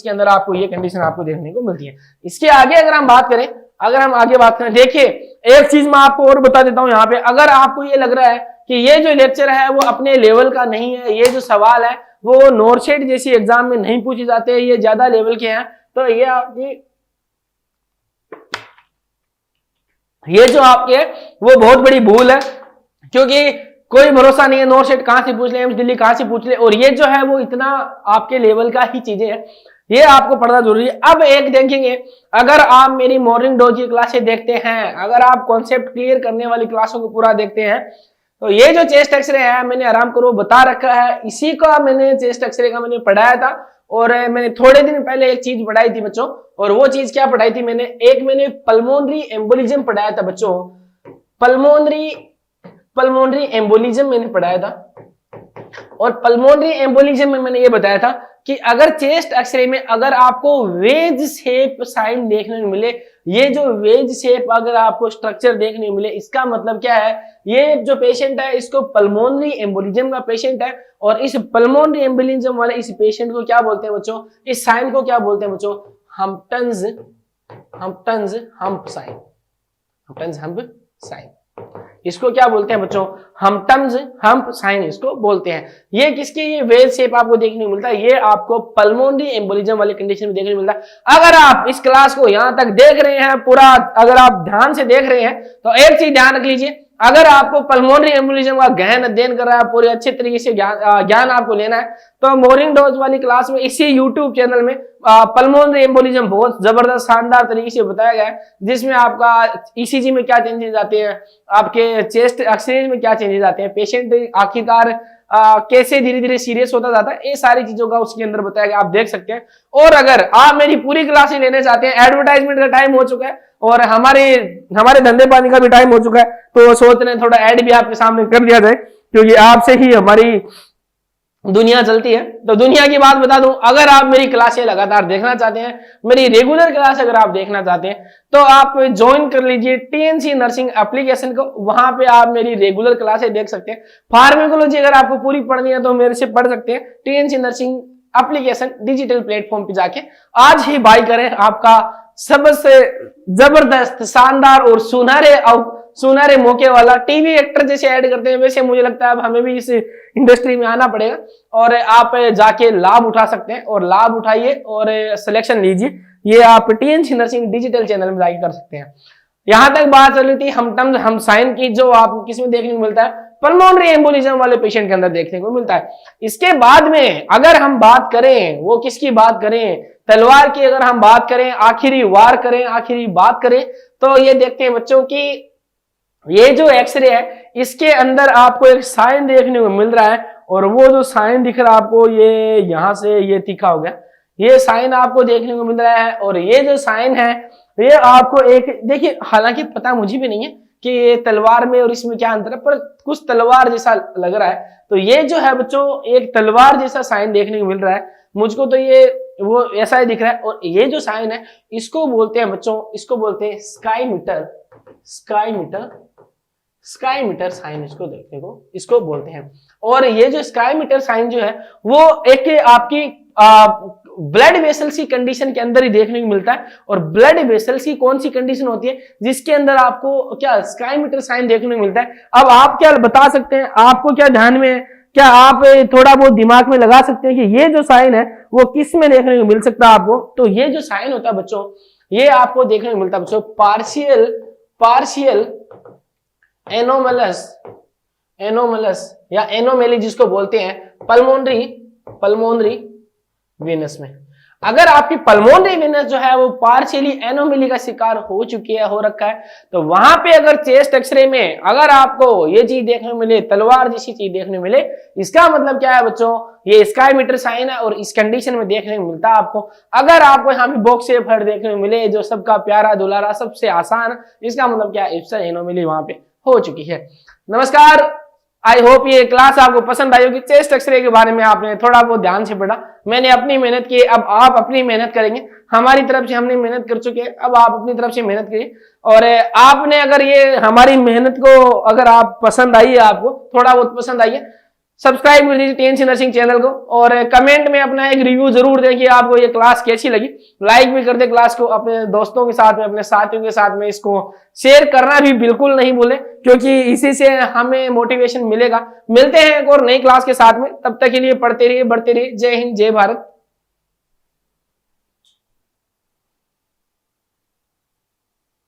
अंदर आपको ये कंडीशन आपको देखने को मिलती है। इसके आगे अगर हम आगे बात करें, देखिए एक चीज मैं आपको और बता देता हूं यहाँ पे, अगर आपको ये लग रहा है कि ये जो लेक्चर है वो अपने लेवल का नहीं है, ये जो सवाल है वो नॉर्सेट जैसी एग्जाम में नहीं पूछे जाते हैं, ये ज्यादा लेवल के हैं। तो ये आपकी ये जो आपके वो बहुत बड़ी भूल है, क्योंकि कोई भरोसा नहीं है नॉर्सेट कहां से पूछ ले, एम्स दिल्ली कहां से पूछ ले, और ये जो है वो इतना आपके लेवल का ही चीजें हैं, ये आपको पढ़ना जरूरी है। अब एक देखेंगे, अगर आप मेरी मॉर्निंग डोज की क्लासें देखते हैं, अगर आप कॉन्सेप्ट क्लियर करने वाली क्लासों को पूरा देखते हैं, तो ये जो चेस्ट एक्सरे है मैंने आराम करो बता रखा है, इसी का मैंने चेस्ट एक्सरे का मैंने पढ़ाया था। और मैंने थोड़े दिन पहले एक चीज पढ़ाई थी बच्चों, और वो चीज क्या पढ़ाई थी मैंने पल्मोनरी एम्बोलिज्म पढ़ाया था बच्चों, पल्मोनरी एम्बोलिज्म मैंने पढ़ाया था। और पल्मोनरी एम्बोलिज्म में मैंने ये बताया था कि अगर चेस्ट एक्सरे में अगर आपको वेज शेप साइन देखने को मिले, ये जो वेज शेप अगर आपको स्ट्रक्चर देखने को मिले, इसका मतलब क्या है, ये जो पेशेंट है इसको पल्मोनरी एम्बोलिज्म का पेशेंट है। और इस पल्मोनरी एम्बोलिज्म वाले इस पेशेंट को क्या बोलते हैं बच्चों, इस साइन को क्या बोलते हैं बच्चों, हम्पटन्स हम्प साइन। इसको क्या बोलते हैं बच्चों, हम्पटन्स हम्प साइन इसको बोलते हैं। ये किसकी, ये वेज शेप आपको देखने को मिलता है, ये आपको पल्मोनरी एम्बोलिज्म वाले कंडीशन में देखने को मिलता है। अगर आप इस क्लास को यहां तक देख रहे हैं पूरा, अगर आप ध्यान से देख रहे हैं, तो एक चीज ध्यान रख लीजिए, अगर आपको पल्मोनरी एम्बोलिज्म का गहन अध्ययन कर रहा है, पूरे अच्छे तरीके से ज्ञान आपको लेना है, तो मॉर्निंग डोज वाली क्लास में इसी यूट्यूब चैनल में पल्मोनरी एम्बोलिज्म बहुत जबरदस्त शानदार तरीके से बताया गया है, जिसमें आपका ईसीजी में क्या चेंजेस आते हैं, आपके चेस्ट एक्सरे में क्या चेंजेस आते हैं, पेशेंट आखिरकार कैसे धीरे धीरे सीरियस होता जाता है, ये सारी चीजों का उसके अंदर बताया गया, आप देख सकते हैं। और अगर आप मेरी पूरी क्लासें लेने चाहते हैं, एडवर्टाइजमेंट का टाइम हो चुका है और हमारे धंधे पानी का भी टाइम हो चुका है, तो सोच रहे हैं थोड़ा ऐड भी आपके सामने कर दिया जाए, क्योंकि आपसे ही हमारी दुनिया चलती है। तो दुनिया की बात बता दूं, अगर आप मेरी क्लासें लगातार देखना चाहते हैं, मेरी रेगुलर क्लास अगर आप देखना चाहते हैं, तो आप ज्वाइन कर लीजिए टीएनसी नर्सिंग एप्लीकेशन को, वहां पे आप मेरी रेगुलर क्लासें देख सकते हैं। फार्मेकोलॉजी अगर आपको पूरी पढ़नी है तो मेरे से पढ़ सकते हैं, TNC nursing application digital platform पे जाके आज ही बाय करें। आपका सबसे जबरदस्त शानदार और सुनहरे मौके वाला, टीवी एक्टर जैसे ऐड करते हैं वैसे मुझे लगता है अब हमें भी इस इंडस्ट्री में आना पड़ेगा, और आप जाके लाभ उठा सकते हैं, और लाभ उठाइए और सिलेक्शन लीजिए। ये आप टीएनसी नर्सिंग डिजिटल चैनल में जाके कर सकते हैं। यहां तक बात चल रही थी हम साइन की, जो आपको किसमें देखने को मिलता है, पल्मोनरी एम्बोलिज्म वाले पेशेंट के अंदर देखने को मिलता है। इसके बाद में अगर हम बात करें, वो किसकी बात करें, तलवार की अगर हम बात करें, आखिरी बात करें, तो ये देखते हैं बच्चों की ये जो एक्सरे है इसके अंदर आपको एक साइन देखने को मिल रहा है, और वो जो साइन दिख रहा है आपको, ये यहां से ये तीखा हो गया, ये साइन आपको देखने को मिल रहा है। और ये जो साइन है ये आपको एक, देखिए हालांकि पता मुझे भी नहीं है कि ये तलवार में और इसमें क्या अंतर है, पर कुछ तलवार जैसा लग रहा है। तो ये जो है बच्चों एक तलवार जैसा साइन देखने को मिल रहा है मुझको, तो ये वो ऐसा ही दिख रहा है। और ये जो साइन है इसको बोलते हैं बच्चों, इसको बोलते हैं स्काई मीटर साइन, इसको बोलते हैं। और ये जो स्काई मीटर साइन जो है वो एक आपकी ब्लड वेसल्स की कंडीशन के अंदर ही देखने को मिलता है। और ब्लड वेसल्स की कौन सी कंडीशन होती है जिसके अंदर आपको क्या स्काई मीटर साइन देखने को मिलता है। अब आप क्या बता सकते हैं, आपको क्या ध्यान में है, क्या आप थोड़ा बहुत दिमाग में लगा सकते हैं कि ये जो साइन है वो किस में देखने को मिल सकता है आपको। तो ये जो साइन होता है बच्चों, ये आपको देखने को मिलता है बच्चों पार्शियल एनोमलस या एनोमेली जिसको बोलते हैं पल्मोनरी वेनस में। अगर आपकी पल्मोनरी वेनस जो है वो पार्शियली एनोमेली का शिकार हो चुकी है, हो रखा है, तो वहां पे अगर चेस्ट एक्सरे में अगर आपको ये चीज देखने को मिले, तलवार जैसी चीज देखने को मिले, इसका मतलब क्या है बच्चों, ये स्काई मीटर साइन है और इस कंडीशन में देखने को मिलता है आपको। अगर आपको यहाँ पे बॉक्स शेप हर्ट देखने को मिले, जो सबका प्यारा दुलारा सबसे आसान, इसका मतलब क्या है, इप्सल एनोमेली वहां पे हो चुकी है। नमस्कार, आई होप ये क्लास आपको पसंद आई होगी। चेस्ट एक्सरे के बारे में आपने थोड़ा बहुत ध्यान से पढ़ा, मैंने अपनी मेहनत की, अब आप अपनी मेहनत करेंगे। हमारी तरफ से हमने मेहनत कर चुके हैं, अब आप अपनी तरफ से मेहनत करिए। और आपने अगर ये हमारी मेहनत को अगर आप पसंद आई है, आपको थोड़ा बहुत पसंद आई है, सब्सक्राइब कर दीजिए टीएनसी नर्सिंग चैनल को और कमेंट में अपना एक रिव्यू जरूर दें कि आपको ये क्लास कैसी लगी। लाइक भी कर दे क्लास को, अपने दोस्तों के साथ में, अपने साथियों के साथ में इसको शेयर करना भी बिल्कुल नहीं भूलें, क्योंकि इसी से हमें मोटिवेशन मिलेगा। मिलते हैं एक और नई क्लास के साथ में, तब तक के लिए पढ़ते रहिए, बढ़ते रहिए। जय हिंद, जय भारत।